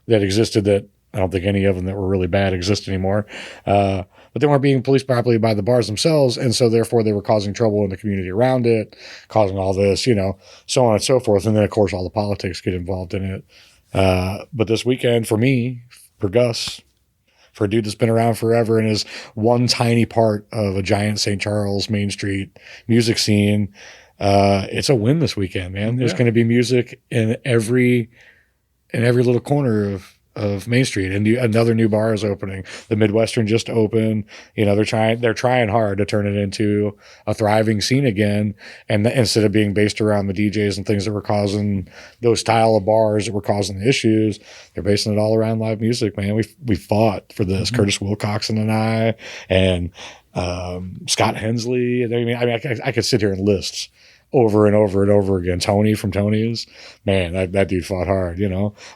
that existed. That I don't think any of them that were really bad exist anymore. But they weren't being policed properly by the bars themselves. And so therefore they were causing trouble in the community around it, causing all this, so on and so forth. And then of course all the politics get involved in it. But this weekend for me, for Gus, for a dude that's been around forever and is one tiny part of a giant St. Charles Main Street music scene, it's a win this weekend, man. There's going to be music in every little corner of Main Street, and another new bar is opening. The Midwestern just opened. They're trying hard to turn it into a thriving scene again. And instead of being based around the DJs and things that were causing those style of bars that were causing the issues, they're basing it all around live music, man. We fought for this. Curtis Wilcoxon and I, and Scott Hensley. I could sit here and list over and over and over again. Tony from Tony's, man, that dude fought hard,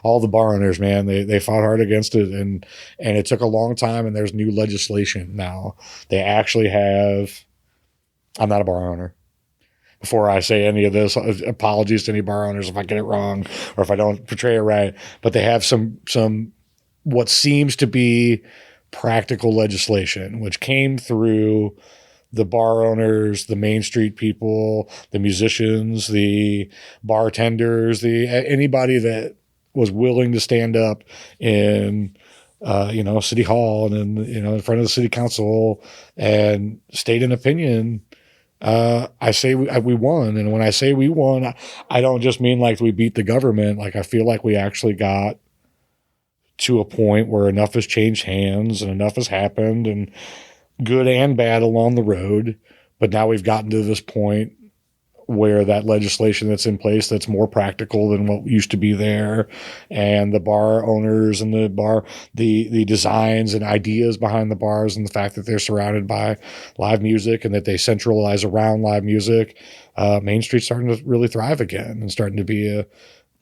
all the bar owners, man, they fought hard against it. And it took a long time, and there's new legislation now. They actually have, I'm not a bar owner. Before I say any of this, apologies to any bar owners if I get it wrong or if I don't portray it right, but they have some what seems to be practical legislation, which came through the bar owners, the Main Street people, the musicians, the bartenders, anybody that was willing to stand up in, City Hall and in front of the city council and state an opinion. I say we won. And when I say we won, I don't just mean like we beat the government. Like I feel like we actually got to a point where enough has changed hands and enough has happened, and good and bad along the road. But now we've gotten to this point where that legislation that's in place that's more practical than what used to be there, and the bar owners and the designs and ideas behind the bars and the fact that they're surrounded by live music and that they centralize around live music, Main Street's starting to really thrive again and starting to be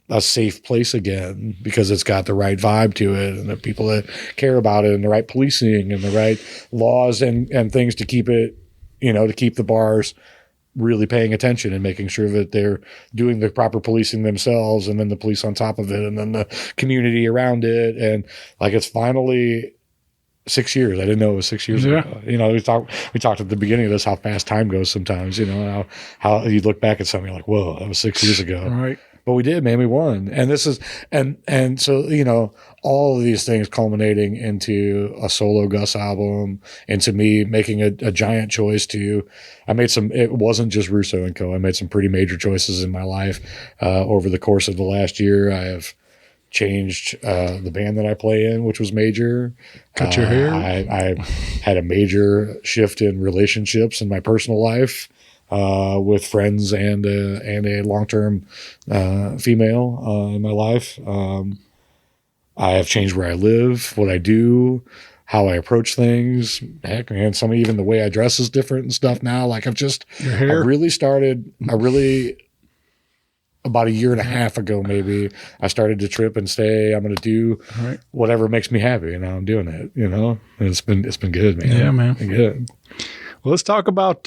a safe place again because it's got the right vibe to it and the people that care about it and the right policing and the right laws and things to keep it, to keep the bars really paying attention and making sure that they're doing the proper policing themselves, and then the police on top of it, and then the community around it. And like, it's finally 6 years. I didn't know it was 6 years ago. We talked at the beginning of this, how fast time goes sometimes, how you look back at something, you're like, whoa, that was 6 years ago. Right. But we did, man. We won. And this is, and so, all of these things culminating into a solo Gus album, and to me making a giant choice it wasn't just Russo and Co. I made some pretty major choices in my life. Over the course of the last year, I have changed the band that I play in, which was major. Cut your hair. I had a major shift in relationships in my personal life. With friends and a long-term female in my life. I have changed where I live, what I do, how I approach things. Heck, man, even the way I dress is different and stuff now. Like about a year and a half ago, maybe, I started to trip and say, I'm going to do whatever makes me happy. And now I'm doing it, And it's been good, man. Yeah, man. It's been good. Well, let's talk about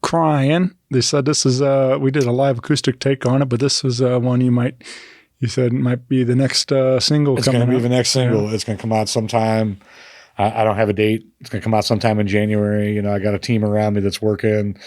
Cryin. They said this is we did a live acoustic take on it, but this was one you said might be the next single. It's going to be the next single. Yeah. It's going to come out sometime I don't have a date. It's going to come out sometime in January. I got a team around me that's working.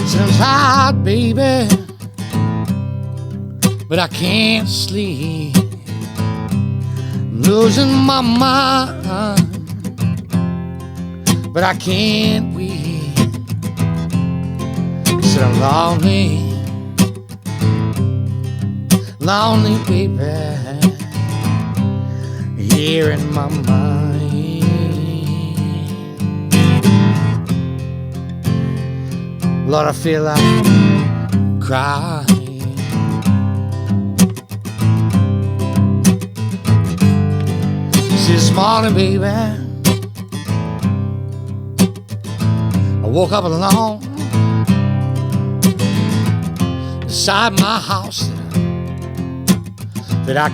Sun's hot, baby, but I can't sleep. I'm losing my mind, but I can't weep. So lonely, lonely, baby, here in my mind. Lord, I feel like crying. See, this morning, baby, I woke up alone inside my house that I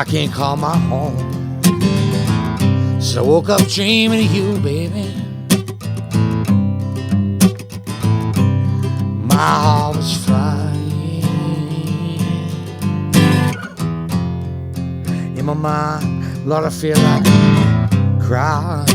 can't call my home. So I woke up dreaming of you, baby. My heart was flying. In my mind, Lord, I feel like crying.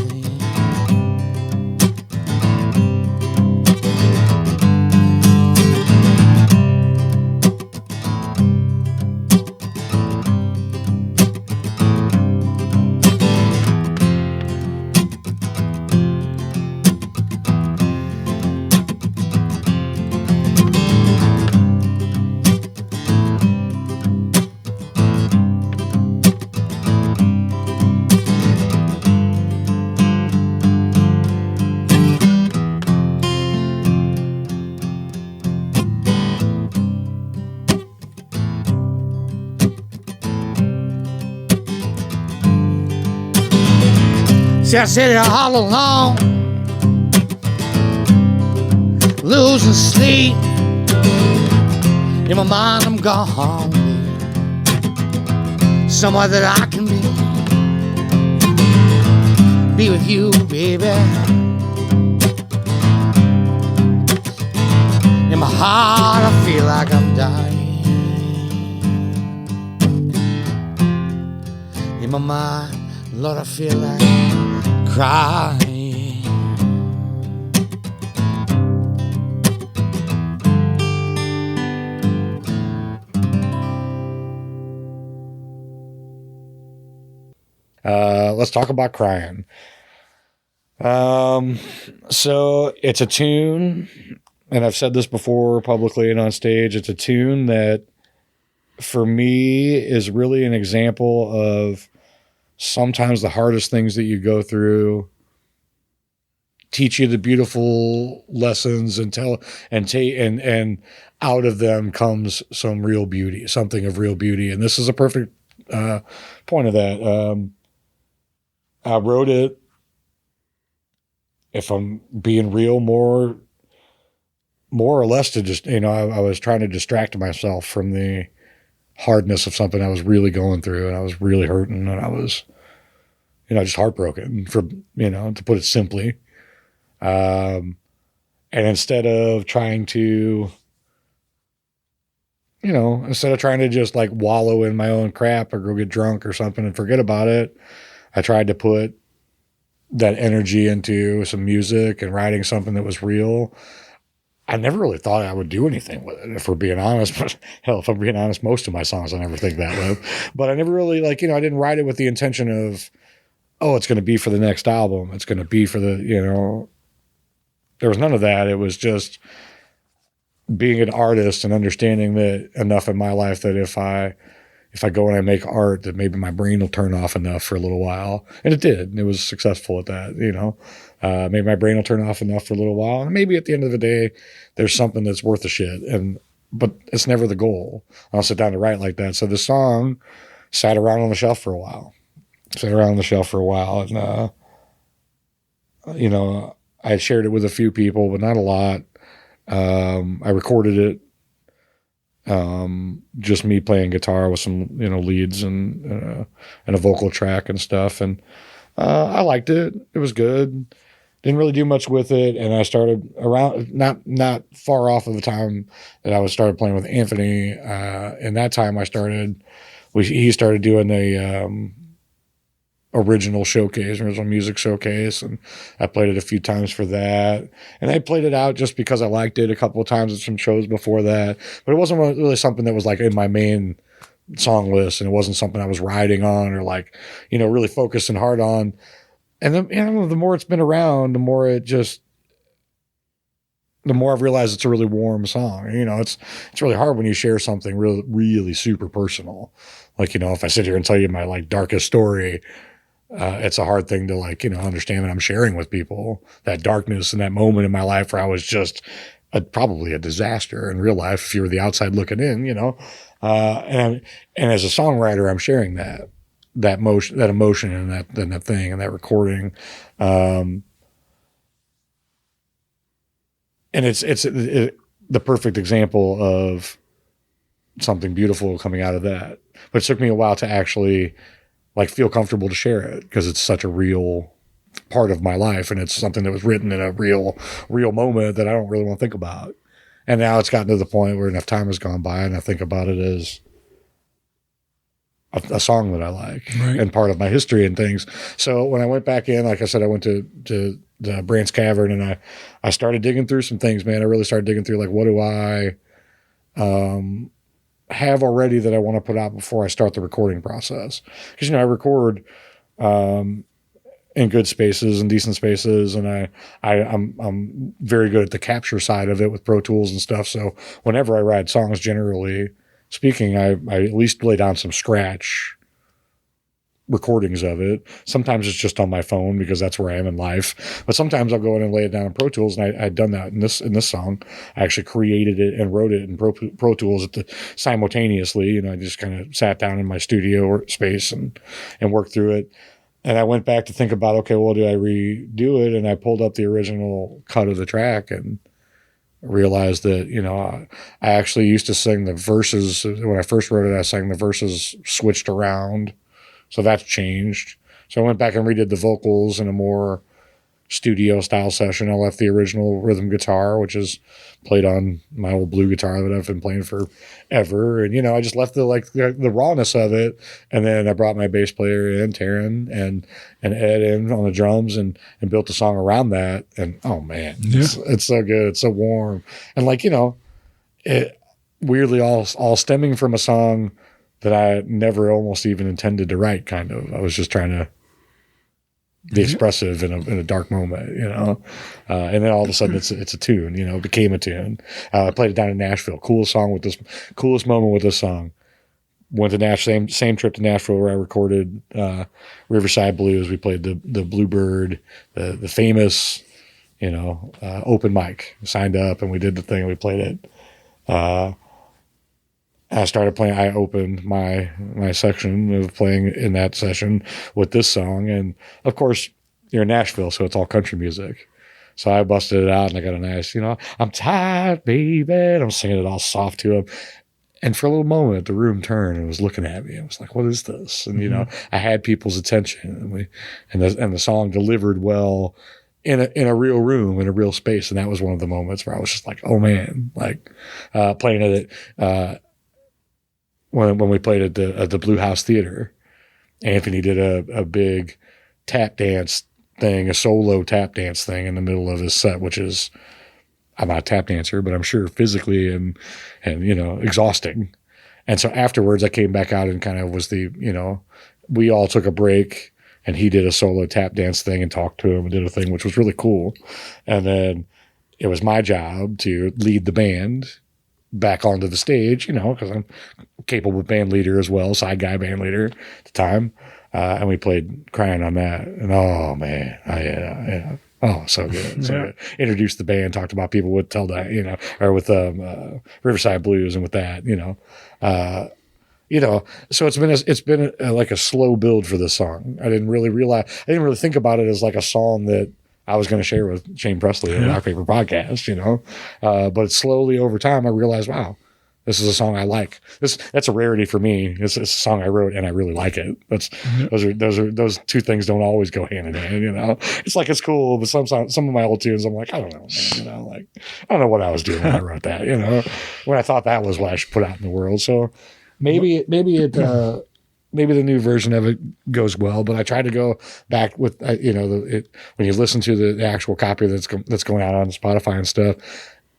See, I sit here all alone, losing sleep. In my mind, I'm gone. Somewhere that I can be with you, baby. In my heart, I feel like I'm dying. In my mind, Lord, I feel like crying. Let's talk about Cryin. So it's a tune, and I've said this before publicly and on stage, it's a tune that for me is really an example of sometimes the hardest things that you go through teach you the beautiful lessons and out of them comes some real beauty, something of real beauty. And this is a perfect point of that. I wrote it, if I'm being real, more or less to just, I was trying to distract myself from the hardness of something I was really going through, and I was really hurting, and I was, just heartbroken, to put it simply. And instead of trying to, just like wallow in my own crap or go get drunk or something and forget about it, I tried to put that energy into some music and writing something that was real. I never really thought I would do anything with it, if we're being honest. But hell, if I'm being honest, most of my songs I never think that way. But I never really I didn't write it with the intention of, it's going to be for the next album. It's going to be for the, there was none of that. It was just being an artist and understanding that enough in my life that if I go and I make art, that maybe my brain will turn off enough for a little while. And it did. It was successful at that, Maybe my brain will turn off enough for a little while. And maybe at the end of the day, there's something that's worth a shit. But it's never the goal. I'll sit down to write like that. So the song sat around on the shelf for a while. And, you know, I shared it with a few people, but not a lot. I recorded it. Just me playing guitar with some, you know, leads and a vocal track and stuff. And I liked it. It was good. Didn't really do much with it. And I started around, not far off of the time that I started playing with Anthony. And that time he started doing the original music showcase. And I played it a few times for that. And I played it out just because I liked it a couple of times at some shows before that. But it wasn't really something that was like in my main song list. And it wasn't something I was riding on or like, you know, really focusing hard on. And then, you know, the more it's been around, the more I've realized it's a really warm song. You know, it's really hard when you share something really, really super personal. Like, you know, if I sit here and tell you my like darkest story, it's a hard thing to like, you know, understand that I'm sharing with people that darkness and that moment in my life where I was just probably a disaster in real life. If you were the outside looking in, you know, and as a songwriter, I'm sharing that emotion and that thing and that recording. And it's the perfect example of something beautiful coming out of that. But it took me a while to actually like feel comfortable to share it because it's such a real part of my life. And it's something that was written in a real moment that I don't really want to think about. And now it's gotten to the point where enough time has gone by and I think about it as a song that I like and part of my history and things. So when I went back in, like I said, I went to the Brant's Cavern and I started digging through some things, man. I really started digging through like, what do I have already that I want to put out before I start the recording process? Because, you know, I record in good spaces and decent spaces. And I'm very good at the capture side of it with Pro Tools and stuff. So whenever I write songs, generally speaking, I at least lay down some scratch recordings of it. Sometimes it's just on my phone because that's where I am in life. But sometimes I'll go in and lay it down in Pro Tools, and I'd done that in this song. I actually created it and wrote it in Pro Tools simultaneously. You know, I just kind of sat down in my studio or space and worked through it. And I went back to think about, okay, well, do I redo it? And I pulled up the original cut of the track and realized that, you know, I actually used to sing the verses. When I first wrote it, I sang the verses switched around. So that's changed. So I went back and redid the vocals in a more studio style session. I left the original rhythm guitar, which is played on my old blue guitar that I've been playing forever. And, you know, I just left the rawness of it. And then I brought my bass player in, Taryn, and Ed in on the drums and built a song around that. And, oh man, it's so good. It's so warm. And like, you know, it weirdly all stemming from a song that I never almost even intended to write, kind of. I was just trying to be expressive in a dark moment, you know. And then all of a sudden it's a tune, you know, it became a tune. I played it down in Nashville. Coolest moment with this song. Went to Nashville, same trip to Nashville where I recorded Riverside Blues. We played the Bluebird, the famous, you know, open mic. Signed up and we did the thing and we played it. I started playing, I opened my section of playing in that session with this song. And of course, you're in Nashville, so it's all country music. So I busted it out and I got a nice, you know, I'm tired, baby. And I'm singing it all soft to him. And for a little moment, the room turned and was looking at me. I was like, what is this? And, you know, I had people's attention and the song delivered well in a real room, in a real space. And that was one of the moments where I was just like, oh man, like playing it when we played at the Blue House Theater. Anthony did a big tap dance thing, a solo tap dance thing in the middle of his set, which is, I'm not a tap dancer, but I'm sure physically and you know, exhausting. And so afterwards I came back out and kind of was you know, we all took a break and he did a solo tap dance thing and talked to him and did a thing, which was really cool. And then it was my job to lead the band back onto the stage, you know, because I'm capable band leader as well, side guy band leader at the time. And we played Cryin on that. And oh man, Oh, so good. So good. Introduced the band, talked about people with Tell Diane, you know, or with Riverside Blues and with that, you know. So it's been like a slow build for this song. I didn't really think about it as like a song that I was going to share with Shane Presley in Rock Paper Podcast, you know. But slowly over time, I realized, wow, this is a song I like. That's a rarity for me. It's a song I wrote and I really like it. Those two things don't always go hand in hand, you know. It's like it's cool, but some of my old tunes, I'm like, I don't know, man, you know, like I don't know what I was doing when I wrote that, you know, when I thought that was what I should put out in the world. So maybe the new version of it goes well, but I try to go back with when you listen to the actual copy that's going out on Spotify and stuff.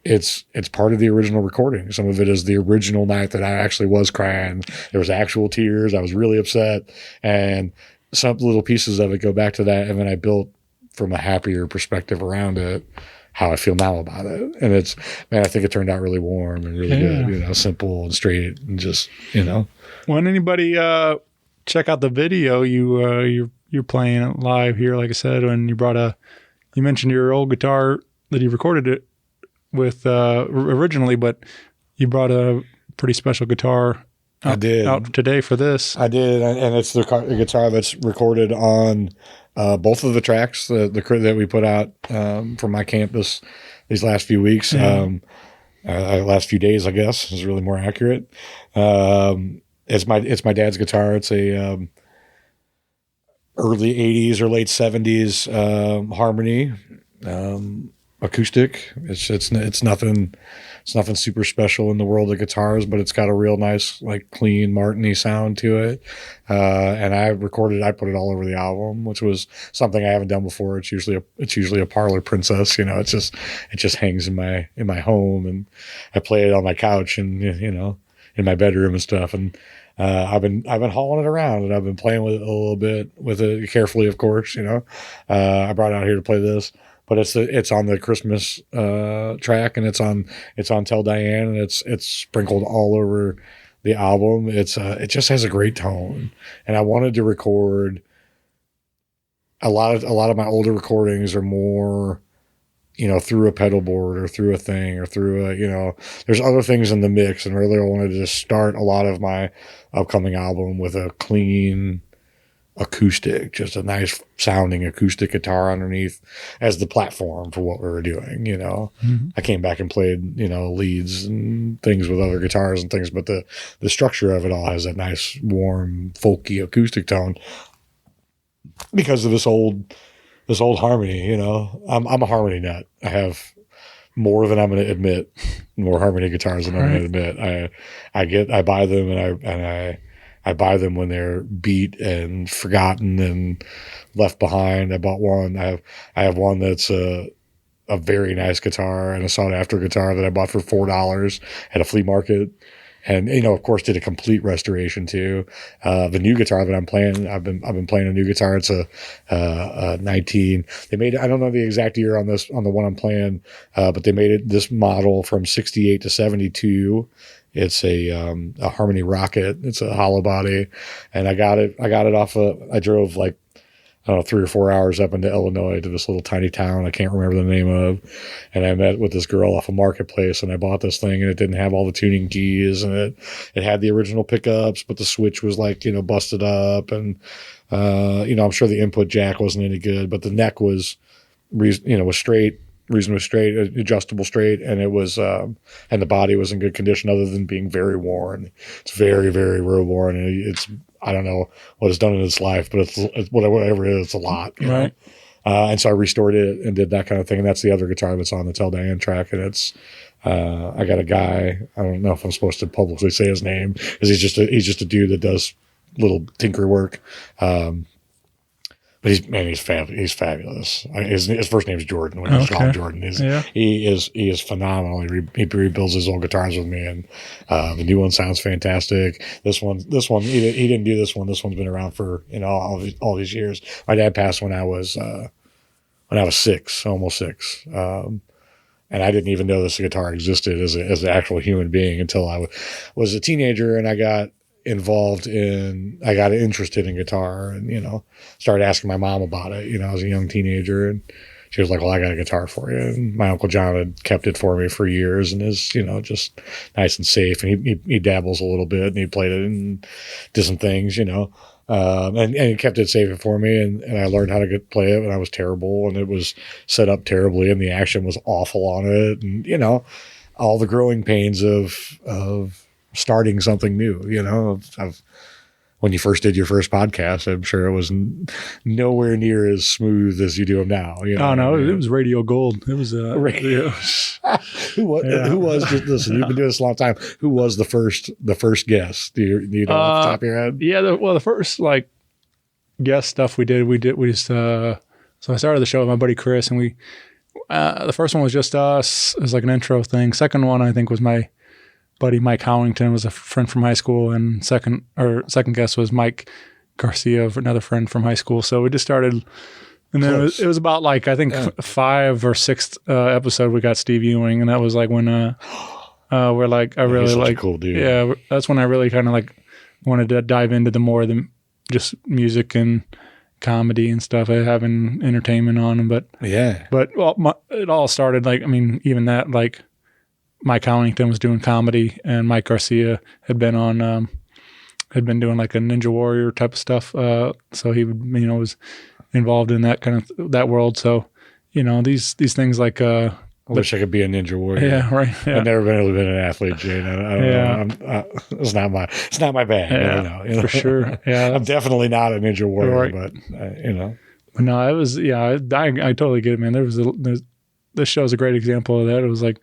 It's part of the original recording. Some of it is the original night that I actually was crying. There was actual tears. I was really upset, and some little pieces of it go back to that. And then I built from a happier perspective around it, how I feel now about it. And I think it turned out really warm and really good, you know, simple and straight and just, you know. When anybody check out the video, you're playing it live here, like I said, when you mentioned your old guitar that you recorded it with originally, but you brought a pretty special guitar out today for this. I did, and it's the guitar that's recorded on both of the tracks that we put out from my campus these last few weeks, last few days, I guess is really more accurate. It's my dad's guitar. It's a early 80s or late 70s Harmony acoustic. It's nothing super special in the world of guitars, but it's got a real nice, like, clean Martin-y sound to it. And I put it all over the album, which was something I haven't done before. It's usually a parlor princess, you know. It just hangs in my home, and I play it on my couch and, you know, in my bedroom and stuff. And I've been hauling it around, and I've been playing with it a little bit, with it carefully, of course, you know. I brought it out here to play this. But it's on the Christmas track, and it's on Tell Diane, and it's sprinkled all over the album. It just has a great tone, and I wanted to record a lot of my older recordings are more, you know, through a pedal board or through a thing or through a, you know, there's other things in the mix, and really I wanted to just start a lot of my upcoming album with a clean acoustic, just a nice sounding acoustic guitar underneath as the platform for what we were doing, you know. I came back and played, you know, leads and things with other guitars and things, but the structure of it all has that nice, warm, folky acoustic tone because of this old harmony, you know. I'm a harmony nut. I have more than I'm going to admit, more harmony guitars than I'm going to admit. I buy them, and I buy them when they're beat and forgotten and left behind. I bought one. I have one that's a very nice guitar and a sought after guitar that I bought for $4 at a flea market. And, you know, of course, did a complete restoration too. The new guitar that I'm playing, I've been playing a new guitar. It's a 19. They made it, I don't know the exact year on the one I'm playing, but they made it this model from 68 to 72. It's a Harmony Rocket. It's a hollow body, and I got it off I drove like, I don't know, 3 or 4 hours up into Illinois to this little tiny town I can't remember the name of, and I met with this girl off a marketplace, and I bought this thing, and it didn't have all the tuning keys, and it had the original pickups, but the switch was like, you know, busted up, and you know, I'm sure the input jack wasn't any good, but the neck was, you know, was straight. Reasonably straight, adjustable straight, and it was, and the body was in good condition other than being very worn. It's very, very, very worn, and it's, I don't know what it's done in its life, but it's whatever it is, it's a lot, you know? And so I restored it and did that kind of thing, and that's the other guitar that's on the Tell Diane track, and it's, I got a guy, I don't know if I'm supposed to publicly say his name, because he's just a dude that does little tinker work, but he's fabulous. His first name's Jordan. When he's called Jordan, he is phenomenal. He rebuilds his old guitars with me, and the new one sounds fantastic. This one he didn't do this one. This one's been around for, you know, all these years. My dad passed when I was 6, almost 6, and I didn't even know this guitar existed as an actual human being until I was a teenager, and I got interested in guitar, and, you know, started asking my mom about it, you know, as a young teenager, and she was like, well, I got a guitar for you. And my Uncle John had kept it for me for years and is, you know, just nice and safe. And he dabbles a little bit and he played it and did some things, you know. And he kept it safe for me, and I learned how to play it, and I was terrible, and it was set up terribly, and the action was awful on it, and you know, all the growing pains of starting something new. You know, when you first did your first podcast, I'm sure it was nowhere near as smooth as you do them now. You know? Oh no, it was radio gold. It was radio. Who was just listen? You've been doing this a long time. Who was the first guest? Do you know off the top of your head? Yeah, the first like guest stuff we just so I started the show with my buddy Chris, and we the first one was just us. It was like an intro thing. Second one I think was my buddy Mike Howington, was a friend from high school, and second guest was Mike Garcia, another friend from high school. So we just started. And then it was about like, I think 5 or 6 episode we got Steve Ewing, and that was like when we're like, I really like, cool dude. Yeah, that's when I really kind of like wanted to dive into the more than just music and comedy and stuff, having entertainment on them. But it all started like, I mean, even that, like Mike Howington was doing comedy, and Mike Garcia had been on, had been doing like a Ninja Warrior type of stuff. So he would, you know, was involved in that kind of that world. So, you know, these things like I wish I could be a Ninja Warrior. Yeah, right. Yeah. I've never been an athlete, Jane. I don't know. It's not my bag. Yeah, I don't know, you know? For sure. Yeah, I'm definitely not a Ninja Warrior, right. but you know. No, it was. Yeah, I totally get it, man. This show's a great example of that. It was like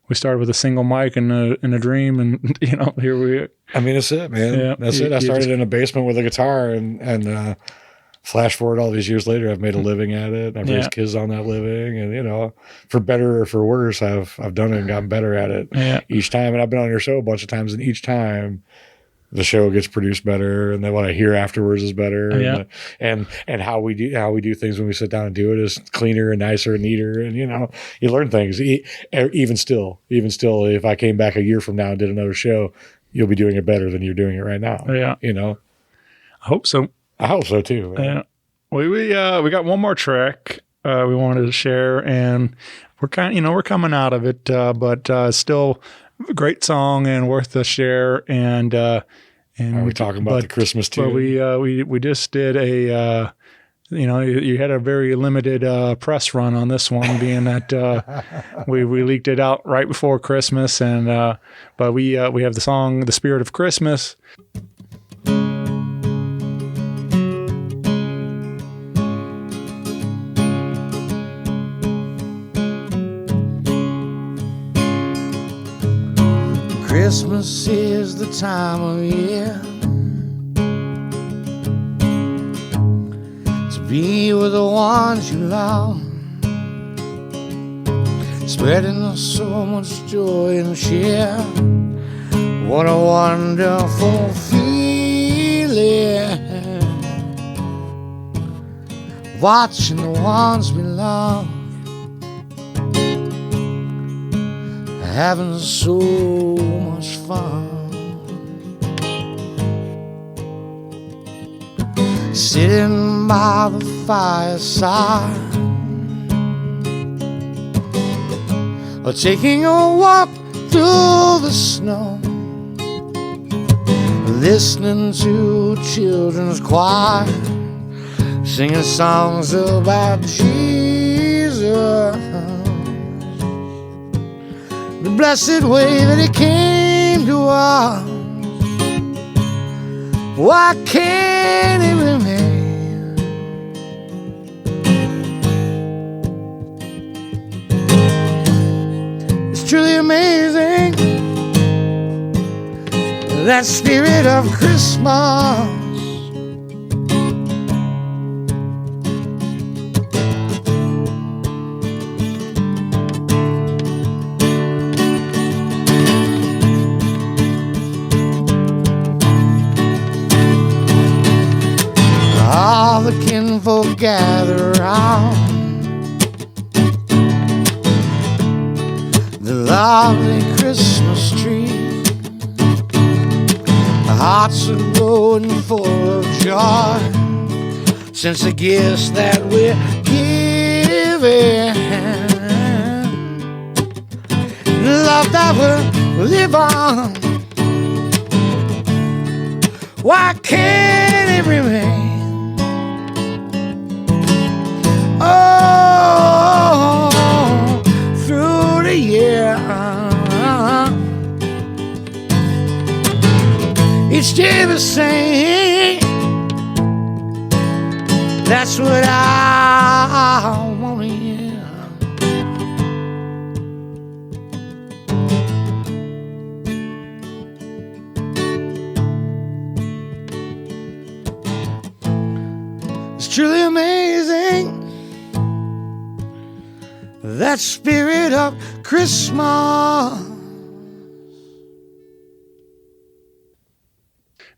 we started with a single mic and a dream, and you know, here we are. I mean, that's it, man. Yeah, that's it. I started in a basement with a guitar, and flash forward all these years later, I've made a living at it. I've raised kids on that living, and you know, for better or for worse, I've done it and gotten better at it each time. And I've been on your show a bunch of times, and each time the show gets produced better, and then what I hear afterwards is better. Yeah. And how we do things when we sit down and do it is cleaner and nicer and neater. And you know, you learn things. Even still, if I came back a year from now and did another show, you'll be doing it better than you're doing it right now. Yeah. You know, I hope so. I hope so too. Man. Yeah. We got one more track we wanted to share, and we're coming out of it, but still a great song and worth a share. And are we talking about the Christmas tune? But we just did a you had a very limited press run on this one, being that we leaked it out right before Christmas, and but we have the song "The Spirit of Christmas." Christmas is the time of year to be with the ones you love, spreading so much joy and cheer. What a wonderful feeling, watching the ones we love having so much fun, sitting by the fireside, or taking a walk through the snow, listening to children's choir singing songs about Jesus, the blessed way that he came to us. Why can't he remain? It's truly amazing, that spirit of Christmas. All the kinfolk gather around the lovely Christmas tree. The hearts are glowing full of joy since the gifts that we're given living, love that will live on. Why can't it remain? Oh, through the year, each day the same. That's what I want to hear. It's truly amazing, that spirit of Christmas.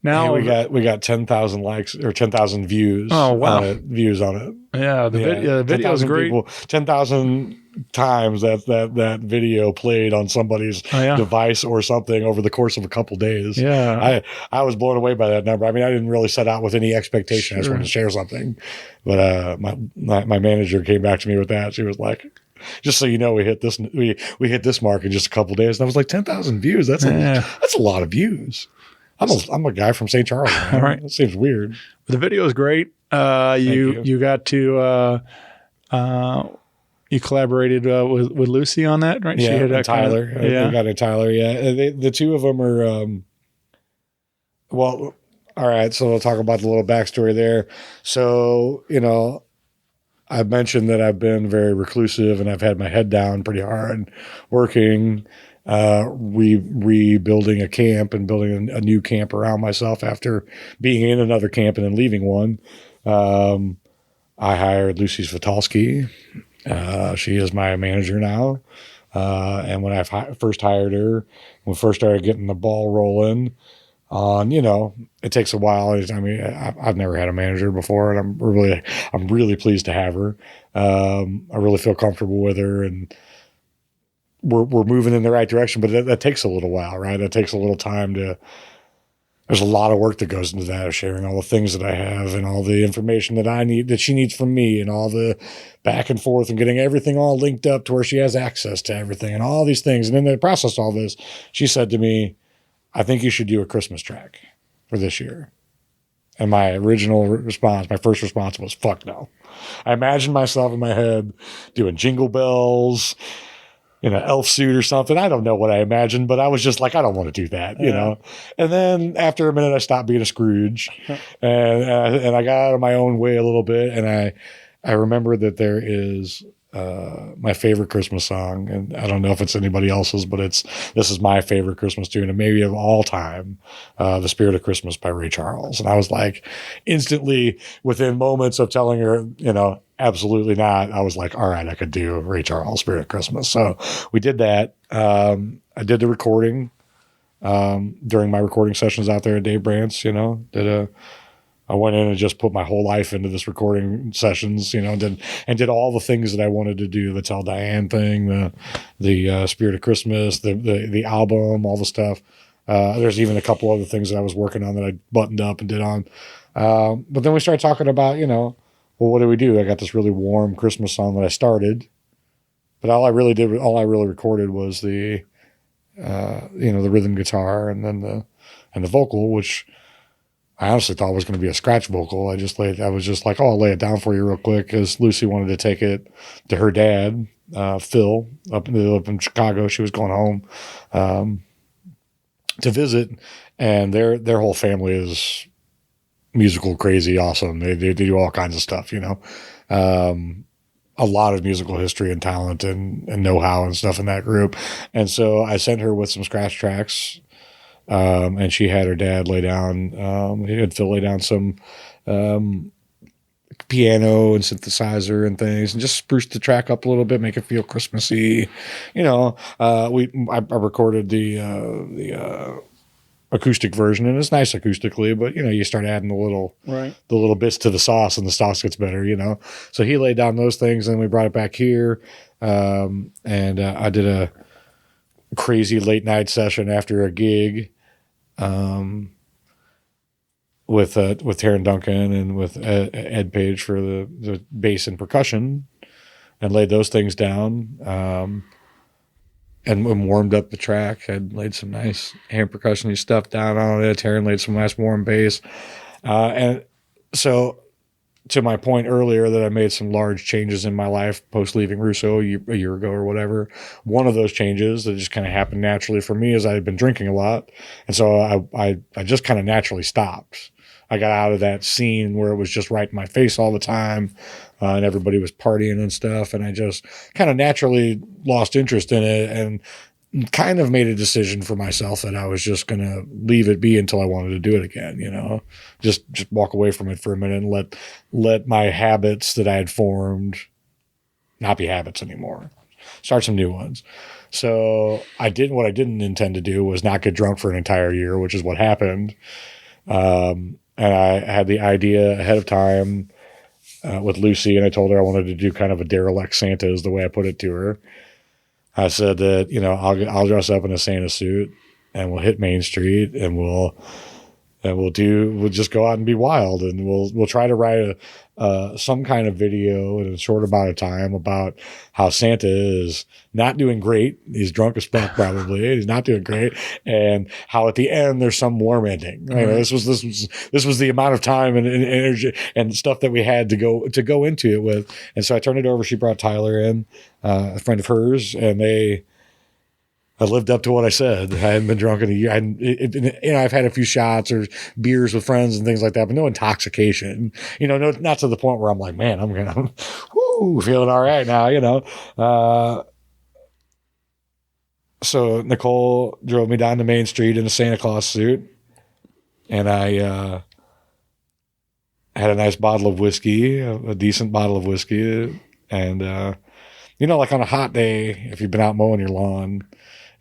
Now we got 10,000 likes or 10,000 views. Oh, wow. On it, views on it. yeah, the video is 10,000 great. people, 10,000 times that video played on somebody's Oh, yeah. device or something over the course of a couple days. Yeah. I was blown away by that number. I mean, I didn't really set out with any expectation. I just Sure. wanted to share something. But my manager came back to me with that. She was like, just so you know, we hit this mark in just a couple days. And I was like, 10,000 views. That's Yeah. a lot of views. I'm a guy from St. Charles. Man. All right. That seems weird. The video is great. You got to you collaborated with Lucy on that, right? Yeah, and that Tyler. Kind of, yeah. We got it, Tyler. Yeah, the two of them are. Well, all right. So we'll talk about the little backstory there. So I've mentioned that I've been very reclusive and I've had my head down pretty hard, working, rebuilding a camp and building a new camp around myself after being in another camp and then leaving one. I hired Lucy Svitalski. She is my manager now. And when I first hired her, when we first started getting the ball rolling on, it takes a while. I mean, I've never had a manager before, and I'm really pleased to have her. I really feel comfortable with her, and we're moving in the right direction, but that takes a little while, right? That takes a little time there's a lot of work that goes into that, of sharing all the things that I have and all the information that she needs from me, and all the back and forth and getting everything all linked up to where she has access to everything and all these things. And then to process all this, she said to me, I think you should do a Christmas track for this year. And my first response was, fuck no. I imagined myself in my head doing Jingle Bells in an elf suit or something. I don't know what I imagined, but I was just like, I don't want to do that, you know? And then after a minute, I stopped being a Scrooge and I got out of my own way a little bit. And I remember that there is my favorite Christmas song, and I don't know if it's anybody else's, but this is my favorite Christmas tune, and maybe of all time, The Spirit of Christmas by Ray Charles. And I was like, instantly, within moments of telling her, absolutely not, I was like, all right, I could do Ray Charles, Spirit of Christmas. So we did that. I did the recording during my recording sessions out there at Dave Brandt's, I went in and just put my whole life into this recording sessions, and did all the things that I wanted to do, the Tell Diane thing, the Spirit of Christmas, the album, all the stuff. There's even a couple other things that I was working on that I buttoned up and did on. But then we started talking about, well, what do we do? I got this really warm Christmas song that I started, but all I really recorded was the rhythm guitar and then the vocal, which I honestly thought was going to be a scratch vocal. I was just like, I'll lay it down for you real quick, because Lucy wanted to take it to her dad, Phil, up in Chicago. She was going home to visit, and their whole family is musical, crazy, awesome. They do all kinds of stuff, a lot of musical history and talent and know-how and stuff in that group. And so I sent her with some scratch tracks. And she had her dad lay down, he had Phil lay down some piano and synthesizer and things, and just spruce the track up a little bit, make it feel Christmassy. I recorded the acoustic version, and it's nice acoustically, but you start adding the little bits to the sauce, and the sauce gets better. So he laid down those things, and we brought it back here, and I did a crazy late night session after a gig. With Taryn Duncan and with Ed Page for the bass and percussion, and laid those things down. And warmed up the track. I'd laid some nice hand percussion-y stuff down on it. Taryn laid some nice warm bass. And so to my point earlier that I made some large changes in my life post leaving Russo a year ago or whatever, one of those changes that just kind of happened naturally for me is I had been drinking a lot. And so I just kind of naturally stopped. I got out of that scene where it was just right in my face all the time, and everybody was partying and stuff. And I just kind of naturally lost interest in it and kind of made a decision for myself that I was just going to leave it be until I wanted to do it again, you know, just walk away from it for a minute and let my habits that I had formed not be habits anymore. Start some new ones. So what I didn't intend to do was not get drunk for an entire year, which is what happened. And I had the idea ahead of time with Lucy, and I told her I wanted to do kind of a derelict Santa is the way I put it to her. I said that, you know, I'll dress up in a Santa suit and we'll hit Main Street and we'll just go out and be wild, and we'll try to write some kind of video in a short amount of time about how Santa is not doing great. He's drunk as fuck probably. He's not doing great, and how at the end there's some warm ending. Right? This was the amount of time and energy and stuff that we had to go into it with. And so I turned it over. She brought Tyler in, a friend of hers, and I lived up to what I said. I hadn't been drunk in a year. I've had a few shots or beers with friends and things like that, but no intoxication. You know, not to the point where I'm like, man, I'm feeling all right now. You know. So Nicole drove me down to Main Street in a Santa Claus suit, and I had a nice bottle of whiskey, a decent bottle of whiskey, and you know, like on a hot day, if you've been out mowing your lawn,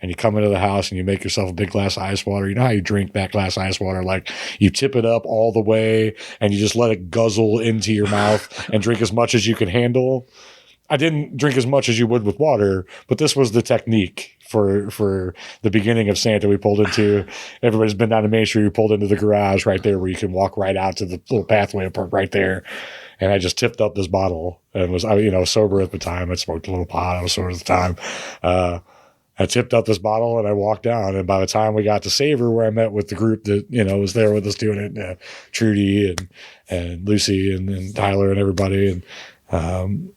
and you come into the house and you make yourself a big glass of ice water. You know how you drink that glass of ice water? Like you tip it up all the way and you just let it guzzle into your mouth and drink as much as you can handle. I didn't drink as much as you would with water, but this was the technique for the beginning of Santa. We pulled into, everybody's been down to Main Street. We pulled into the garage right there where you can walk right out to the little pathway right there. And I just tipped up this bottle and was, you know, sober at the time. I smoked a little pot. I was sober at the time. I tipped up this bottle and I walked down. And by the time we got to Savor, where I met with the group that, you know, was there with us doing it, Trudy and Lucy and Tyler and everybody. And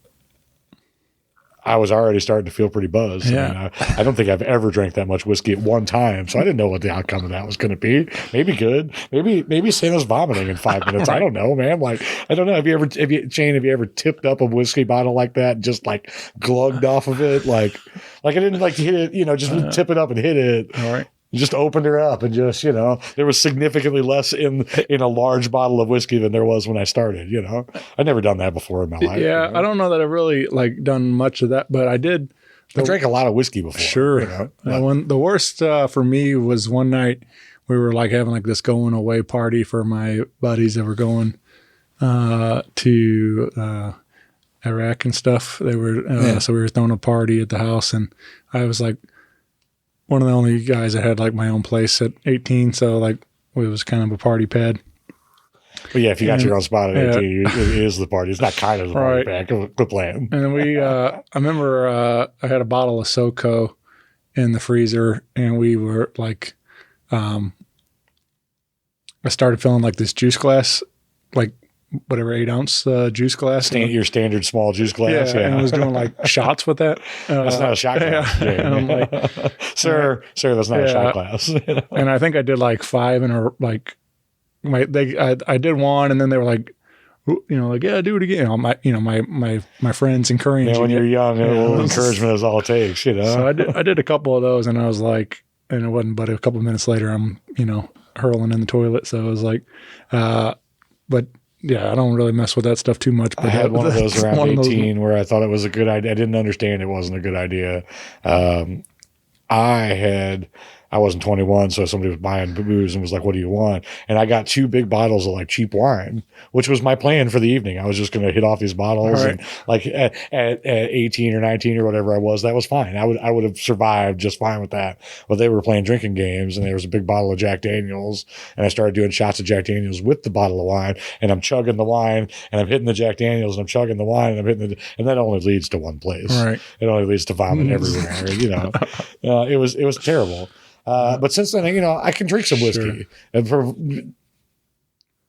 I was already starting to feel pretty buzzed. Yeah. I don't think I've ever drank that much whiskey at one time. So I didn't know what the outcome of that was going to be. Maybe good. Maybe Santa's vomiting in 5 minutes. I don't know, man. Like, I don't know. Have you ever tipped up a whiskey bottle like that and just like glugged off of it? Like I didn't like to hit it, you know, just tip it up and hit it. All right. Just opened her up and just, you know, there was significantly less in a large bottle of whiskey than there was when I started, you know. I'd never done that before in my life. Yeah, you know? I don't know that I've really like done much of that, but I did. I drank a lot of whiskey before. Sure. You know? When the worst for me was one night we were like having like this going away party for my buddies that were going to Iraq and stuff. They were so we were throwing a party at the house, and I was like one of the only guys that had like my own place at 18, so like it was kind of a party pad. But yeah, if you got your own spot at 18, it is the party. It's not kind of the party pad. Quit playing. And we, I remember I had a bottle of SoCo in the freezer, and we were like, I started filling like this juice glass, like whatever 8-ounce juice glass. Your standard small juice glass. Yeah, and I was doing like shots with that. That's not a shot glass. Yeah. And I'm like, sir, that's not a shot glass. And I think I did like 5 in a like. I did one, and then they were like, you know, like, yeah, do it again. My friends encouraged. Yeah, when you're young, a little encouragement is all it takes, you know. So I did a couple of those, and I was like, and it wasn't but a couple of minutes later, I'm, you know, hurling in the toilet. So I was like, but yeah, I don't really mess with that stuff too much. But I had one of those around 18 where I thought it was a good idea. I didn't understand it wasn't a good idea. I had I wasn't 21, so somebody was buying booze and was like, "What do you want?" And I got 2 big bottles of like cheap wine, which was my plan for the evening. I was just going to hit off these bottles, and like at 18 or 19 or whatever I was, that was fine. I would have survived just fine with that. But they were playing drinking games, and there was a big bottle of Jack Daniels, and I started doing shots of Jack Daniels with the bottle of wine, and I'm chugging the wine, and I'm hitting the Jack Daniels, and I'm chugging the wine, and I'm hitting and that only leads to one place. Right. It only leads to vomit everywhere. It was terrible. But since then, I can drink some whiskey. Sure. And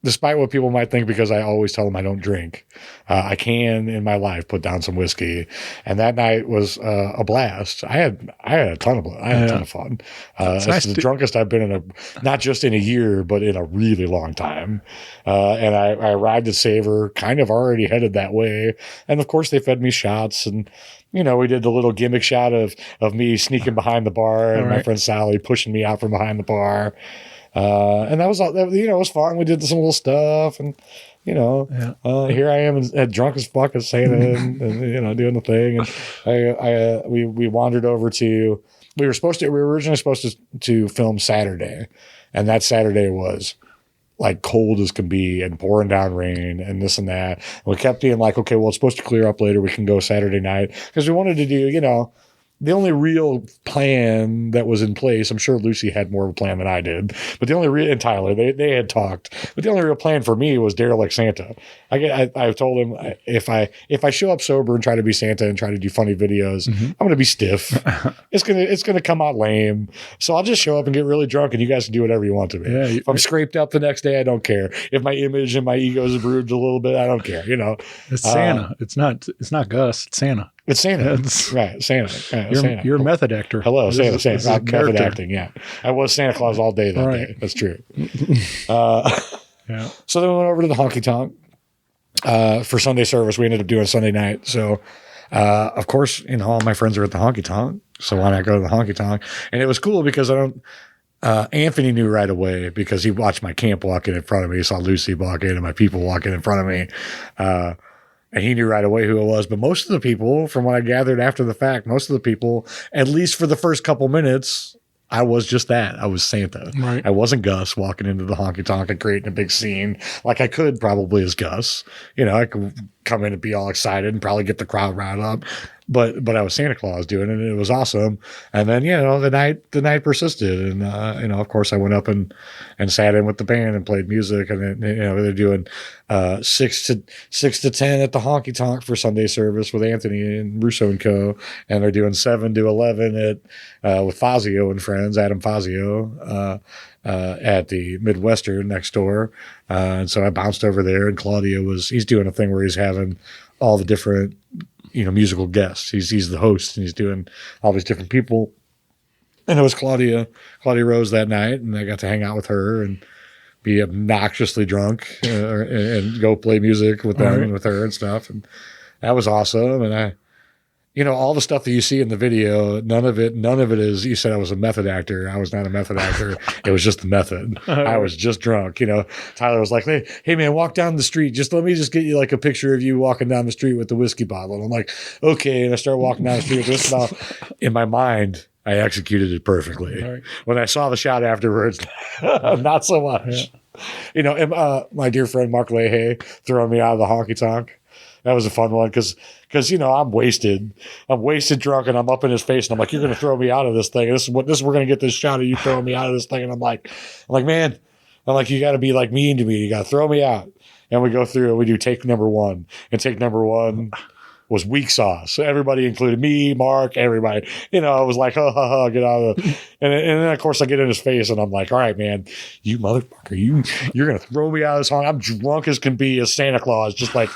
despite what people might think, because I always tell them I don't drink, I can in my life put down some whiskey. And that night was a blast. I had a ton of fun. It's nice the drunkest I've been not just in a year, but in a really long time. And I arrived at Savor kind of already headed that way. And of course they fed me shots, and we did the little gimmick shot of me sneaking behind the bar and my friend Sally pushing me out from behind the bar. And that was all, it was fun. We did some little stuff, and, here I am drunk as fuck as Santa and doing the thing. And we wandered over to, we were originally supposed to film Saturday, and that Saturday was like cold as can be and pouring down rain and this and that. And we kept being like, okay, well, it's supposed to clear up later. We can go Saturday night, because we wanted to do, the only real plan that was in place, I'm sure Lucy had more of a plan than I did, but the only and Tyler, they had talked, but the only real plan for me was Derelict Santa. I've told him if I show up sober and try to be Santa and try to do funny videos, I'm going to be stiff. It's going to come out lame. So I'll just show up and get really drunk, and you guys can do whatever you want to me. Yeah, if I'm scraped up the next day, I don't care. If my image and my ego is bruised a little bit, I don't care. It's Santa. It's not Gus. It's Santa. It's Santa. Right, Santa. Santa. You're a method actor. Hello, Santa. Not method acting, yeah. I was Santa Claus all day that day. That's true. So then we went over to the honky tonk for Sunday service. We ended up doing Sunday night. So, of course, all my friends are at the honky tonk. So why not go to the honky tonk? And it was cool because Anthony knew right away, because he watched my camp walking in front of me. He saw Lucy walking and my people walking in front of me. And he knew right away who it was. But most of the people, from what I gathered after the fact, at least for the first couple minutes, I was just that. I was Santa. Right. I wasn't Gus walking into the honky tonk and creating a big scene like I could probably as Gus. I could come in and be all excited and probably get the crowd riled up. But I was Santa Claus doing it, and it was awesome. And then, the night persisted. And, of course I went up and sat in with the band and played music. And then, they're doing 6 to 10 at the honky tonk for Sunday service with Anthony and Russo and Co. And they're doing 7 to 11 with Fazio and friends, Adam Fazio, at the Midwestern next door. And so I bounced over there, and Claudia he's doing a thing where he's having all the different, musical guests. He's the host, and he's doing all these different people. And it was Claudia Rose that night, and I got to hang out with her and be obnoxiously drunk and go play music with them and with her and stuff. And that was awesome. And all the stuff that you see in the video, none of it is, you said I was a method actor. I was not a method actor. It was just the method. I was just drunk. Tyler was like, hey man, walk down the street. Let me get you like a picture of you walking down the street with the whiskey bottle. And I'm like, okay. And I start walking down the street with the whiskey bottle. In my mind, I executed it perfectly. Right. When I saw the shot afterwards, not so much. Yeah. And, my dear friend Mark Leahy throwing me out of the honky tonk. That was a fun one because I'm wasted drunk, and I'm up in his face, and I'm like, you're going to throw me out of this thing. And we're going to get this shot of you throwing me out of this thing. And I'm like, man, you got to be like mean to me. You got to throw me out. And we go through and we do take number 1, and take number 1 was weak sauce. So everybody, included me, Mark, everybody, I was like, ha, ha, ha, get out of it. And then of course I get in his face, and I'm like, all right, man, you motherfucker, you're going to throw me out of this home. I'm drunk as can be as Santa Claus, just like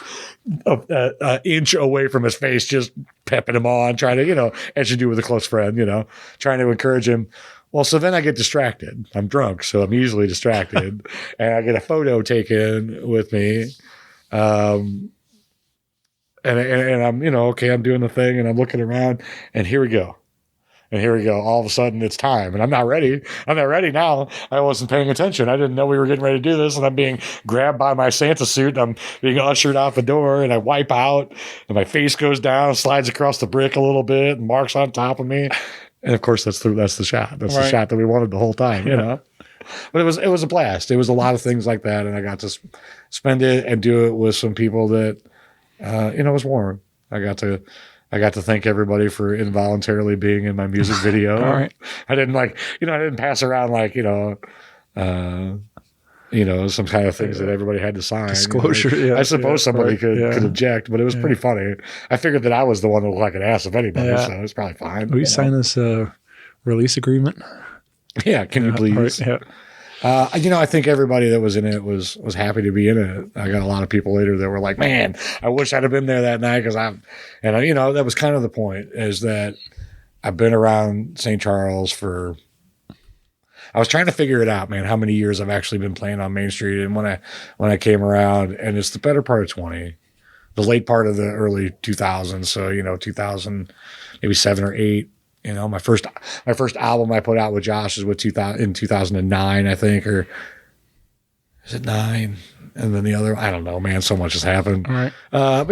an inch away from his face, just pepping him on, trying to, as you do with a close friend, trying to encourage him. Well, so then I get distracted. I'm drunk, so I'm easily distracted. And I get a photo taken with me. And I'm, okay, I'm doing the thing, and I'm looking around, and here we go. All of a sudden it's time, and I'm not ready. I'm not ready now. I wasn't paying attention. I didn't know we were getting ready to do this, and I'm being grabbed by my Santa suit, and I'm being ushered out the door, and I wipe out, and my face goes down, slides across the brick a little bit, and Mark's on top of me. And of course, that's the shot. That's the Right. shot that we wanted the whole time, you know. But it was a blast. It was a lot of things like that, and I got to spend it and do it with some people that, you know, it was warm. I got to thank everybody for involuntarily being in my music video. All right. I didn't I didn't pass around like, some kind of things that everybody had to sign. Disclosure, You know? yeah, I suppose yeah, somebody right, could yeah. object, but it was pretty funny. I figured that I was the one that looked like an ass of anybody, Yeah. so it's probably fine. Will you sign this release agreement? Yeah, can you please? Right, yeah. I think everybody that was in it was happy to be in it. I got a lot of people later that were like, "Man, I wish I'd have been there that night," because that was kind of the point, is that I've been around St. Charles for. I was trying to figure it out, man, how many years I've actually been playing on Main Street, and when I came around, and it's the better part of 20, the late part of the early 2000s, so 2000, maybe 7 or 8. You know, my first album I put out with Josh is in 2009, I think, or is it 9? And then the other, I don't know, man. So much has happened. All right. But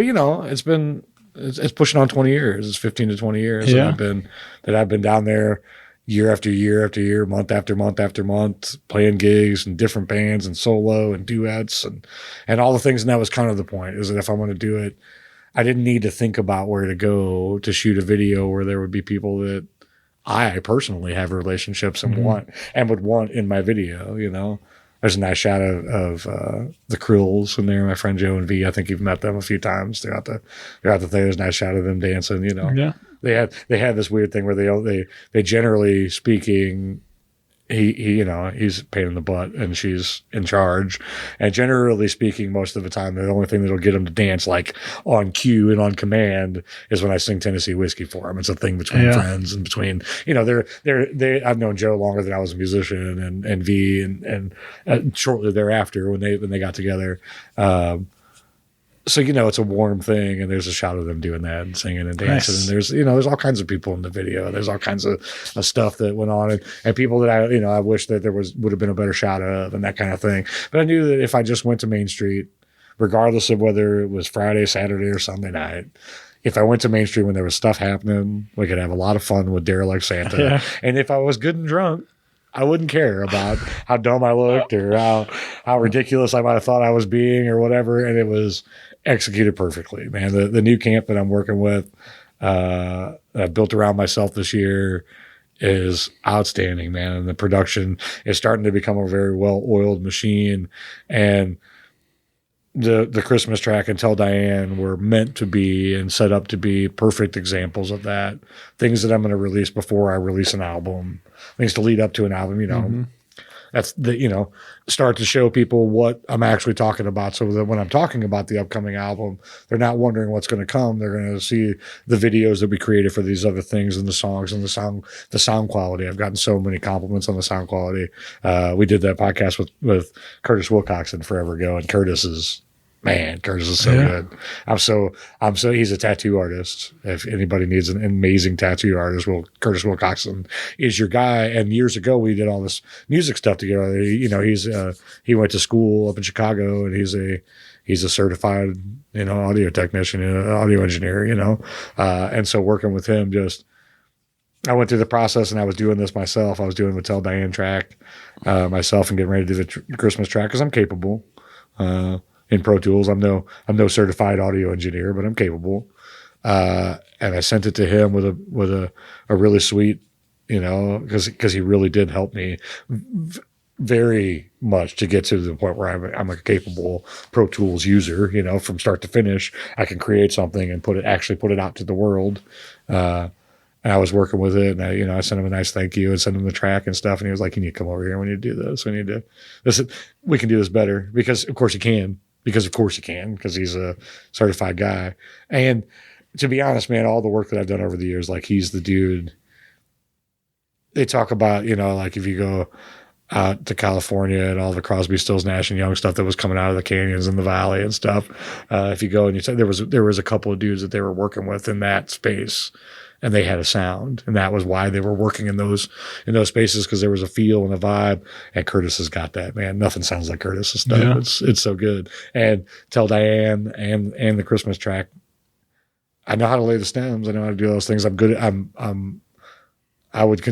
it's pushing on 20 years. It's 15 to 20 years Yeah. that I've been down there year after year after year, month after month after month, playing gigs and different bands and solo and duets and all the things. And that was kind of the point, is that if I want to do it, I didn't need to think about where to go to shoot a video where there would be people that I personally have relationships and would want in my video, you know. There's a nice shot of the Krills in there, my friend Joe and V. I think you've met them a few times throughout the thing. There's a nice shot of them dancing, you know. Yeah. They had this weird thing where they generally speaking, he's a pain in the butt and she's in charge. And generally speaking, most of the time, the only thing that'll get them to dance like on cue and on command is when I sing Tennessee Whiskey for them. It's a thing between friends and between, I've known Joe longer than I was a musician and V and shortly thereafter when they got together. So, it's a warm thing, and there's a shot of them doing that and singing and dancing. Nice. And there's all kinds of people in the video. There's all kinds of stuff that went on and people that I wish that there would have been a better shot of and that kind of thing. But I knew that if I just went to Main Street, regardless of whether it was Friday, Saturday, or Sunday night, if I went to Main Street when there was stuff happening, we could have a lot of fun with Derelict Santa. Yeah. And if I was good and drunk, I wouldn't care about how dumb I looked or how ridiculous I might have thought I was being or whatever. And it was executed perfectly, man. The new camp that I'm working with, I built around myself this year, is outstanding, man. And the production is starting to become a very well-oiled machine. And the Christmas track and Tell Diane were meant to be and set up to be perfect examples of that. Things that I'm going to release before I release an album, things to lead up to an album, That's start to show people what I'm actually talking about, so that when I'm talking about the upcoming album, they're not wondering what's going to come. They're going to see the videos that we created for these other things and the songs and the sound quality. I've gotten so many compliments on the sound quality. We did that podcast with Curtis Wilcoxon forever ago, and Curtis is so good. I'm so he's a tattoo artist. If anybody needs an amazing tattoo artist, Curtis Wilcoxon is your guy. And years ago we did all this music stuff together. He went to school up in Chicago, and he's a certified, audio technician, audio engineer, and so working with him, I went through the process, and I was doing this myself. I was doing the Tell Diane track myself and getting ready to do the Christmas track, because I'm capable. In Pro Tools, I'm no certified audio engineer, but I'm capable. And I sent it to him with a really sweet, because he really did help me very much to get to the point where I'm a capable Pro Tools user. From start to finish, I can create something and put it out to the world. And I was working with it, and I sent him a nice thank you and sent him the track and stuff. And he was like, "You need to come over here. We need to do this. We can do this better." Because of course you can. Because he's a certified guy. And to be honest, man, all the work that I've done over the years, like, he's the dude. They talk about, like, if you go out to California and all the Crosby, Stills, Nash and Young stuff that was coming out of the canyons and the valley and stuff. If you go and you say there was a couple of dudes that they were working with in that space, and they had a sound, and that was why they were working in those spaces, because there was a feel and a vibe. And Curtis has got that, man. Nothing sounds like Curtis's stuff. Yeah. It's so good. And Tell Diane and the Christmas track, I know how to lay the stems. I know how to do those things. I'm good. I'm I would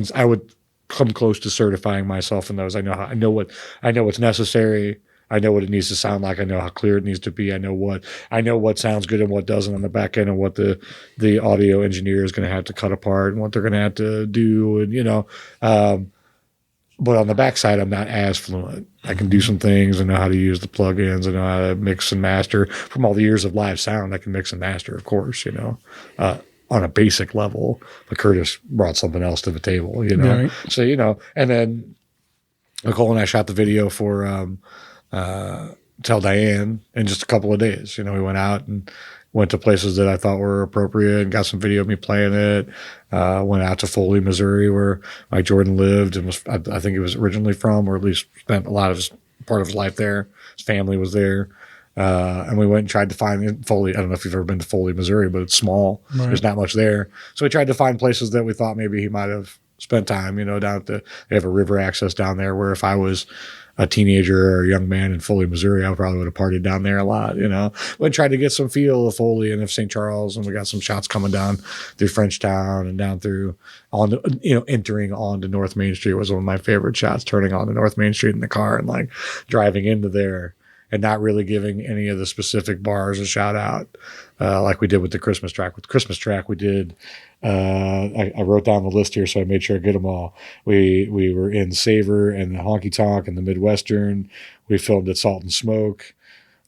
come close to certifying myself in those. I know what's necessary. I know what it needs to sound like. I know how clear it needs to be. I know what sounds good and what doesn't on the back end, and what the audio engineer is going to have to cut apart and what they're going to have to do. And, but on the backside, I'm not as fluent. I can do some things. I know how to use the plugins. I know how to mix and master. From all the years of live sound, I can mix and master, of course, on a basic level. But Curtis brought something else to the table, Right. So, and then Nicole and I shot the video for Tell Diane in just a couple of days. We went out and went to places that I thought were appropriate and got some video of me playing it. Went out to Foley, Missouri, where Mike Jordan lived and was, I think he was originally from, or at least spent a lot of part of his life there. His family was there. And we went and tried to find Foley. I don't know if you've ever been to Foley, Missouri, but it's small. Right. There's not much there. So we tried to find places that we thought maybe he might have spent time, down at they have a river access down there, where if I was a teenager or a young man in Foley, Missouri, I probably would have partied down there a lot, We tried to get some feel of Foley and of St. Charles, and we got some shots coming down through Frenchtown and down through entering onto North Main Street was one of my favorite shots, turning onto North Main Street in the car and like driving into there and not really giving any of the specific bars a shout out, like we did with the Christmas track. With the Christmas track, we did, I wrote down the list here, so I made sure I get them all. We were in Savor and the Honky Tonk and the Midwestern. We filmed at Salt and Smoke,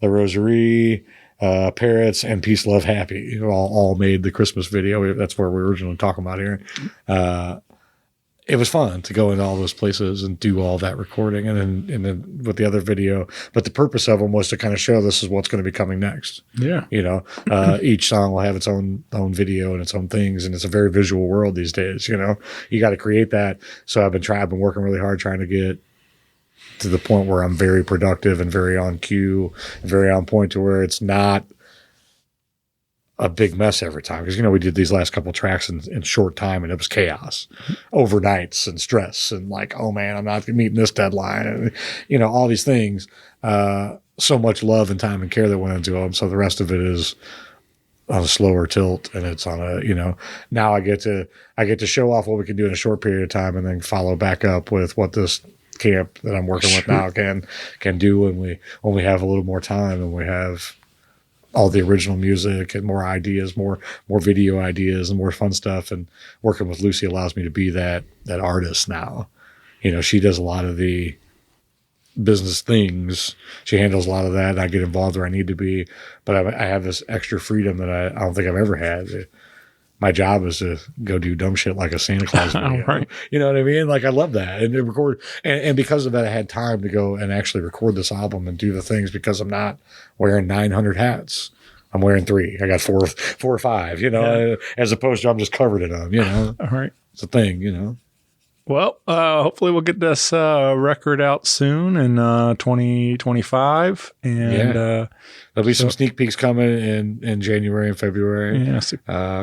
the Rosary, Parrots, and Peace, Love, Happy. All made the Christmas video. That's where we were originally talking about here. It was fun to go into all those places and do all that recording, and then with the other video. But the purpose of them was to kind of show this is what's going to be coming next. Yeah, each song will have its own video and its own things, and it's a very visual world these days. You got to create that. So I've been working really hard trying to get to the point where I'm very productive and very on cue, and very on point, to where it's not a big mess every time. Because, we did these last couple of tracks in short time, and it was chaos, overnights and stress, and like, oh man, I'm not meeting this deadline, and, all these things. So much love and time and care that went into them. So the rest of it is on a slower tilt, and it's on a, now I get to show off what we can do in a short period of time, and then follow back up with what this camp that I'm working with now can do when we have a little more time, and we have all the original music and more ideas, more video ideas and more fun stuff. And working with Lucy allows me to be that artist now. She does a lot of the business things. She handles a lot of that, and I get involved where I need to be. But I have this extra freedom that I don't think I've ever had. My job is to go do dumb shit like a Santa Claus video. Right. You know what I mean? Like, I love that. And to record, and because of that, I had time to go and actually record this album and do the things, because I'm not wearing 900 hats. I'm wearing 3. I got 4 or 5, as opposed to I'm just covered in them, All right. It's a thing, Well, hopefully we'll get this record out soon in 2025. And there'll be some sneak peeks coming in January and February. Yeah.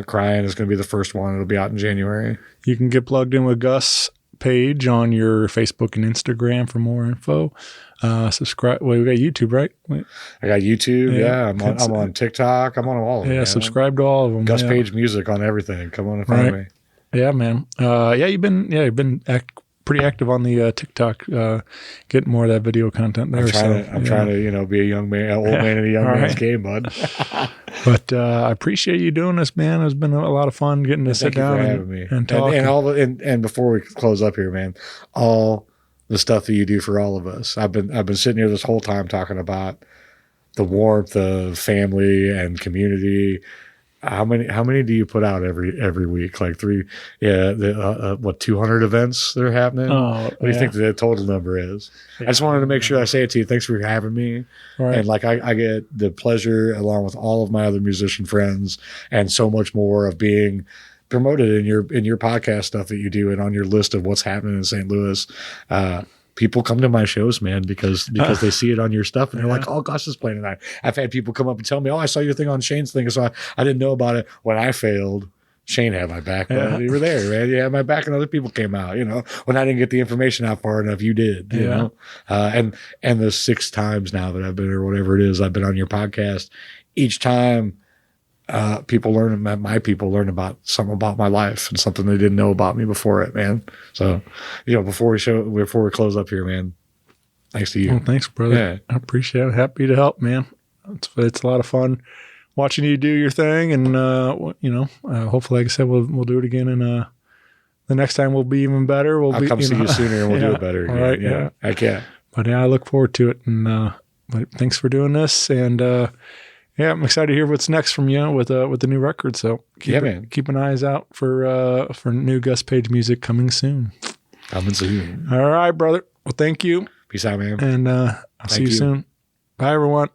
Cryin is going to be the first one. It'll be out in January. You can get plugged in with Gus Page on your Facebook and Instagram for more info. Subscribe. Well, we got YouTube, right? I got YouTube. Yeah. I'm on TikTok. I'm on all of them. Yeah. Subscribe to all of them. Gus Page Music on everything. Come on and find me. Yeah, man. You've been pretty active on the TikTok, getting more of that video content there. I'm trying to, be a young man, old man in a young man's game, bud. But I appreciate you doing this, man. It's been a lot of fun getting to sit down and talk. And before we close up here, man, all the stuff that you do for all of us. I've been sitting here this whole time talking about the warmth of family and community. How many do you put out every week? Like 3? Yeah. 200 events that are happening? What do you think the total number is? Yeah. I just wanted to make sure I say it to you. Thanks for having me. Right. And like, I get the pleasure, along with all of my other musician friends and so much more, of being promoted in your podcast stuff that you do, and on your list of what's happening in St. Louis. People come to my shows, man, because they see it on your stuff, and they're like, "Oh, Gus is playing tonight." I've had people come up and tell me, "Oh, I saw your thing on Shane's thing, so I didn't know about it." When I failed, Shane had my back. You were there, man. You had my back, and other people came out. When I didn't get the information out far enough, you did. You know, and the 6 times now that I've been, or whatever it is, I've been on your podcast. Each time, people learn about something about my life and something they didn't know about me before it, man. So, before we close up here, man, thanks to you. Well, thanks, brother. Yeah. I appreciate it. Happy to help, man. It's a lot of fun watching you do your thing, and hopefully, like I said, we'll do it again, and the next time we'll be even better. I'll come see you sooner, and we'll do it better again. All right, yeah. I can't. But I look forward to it, and but thanks for doing this, and I'm excited to hear what's next from you with the new record. So keep an eyes out for new Gus Page music coming soon. Coming soon. All right, brother. Well, thank you. Peace out, man. And I'll see you soon. Bye, everyone.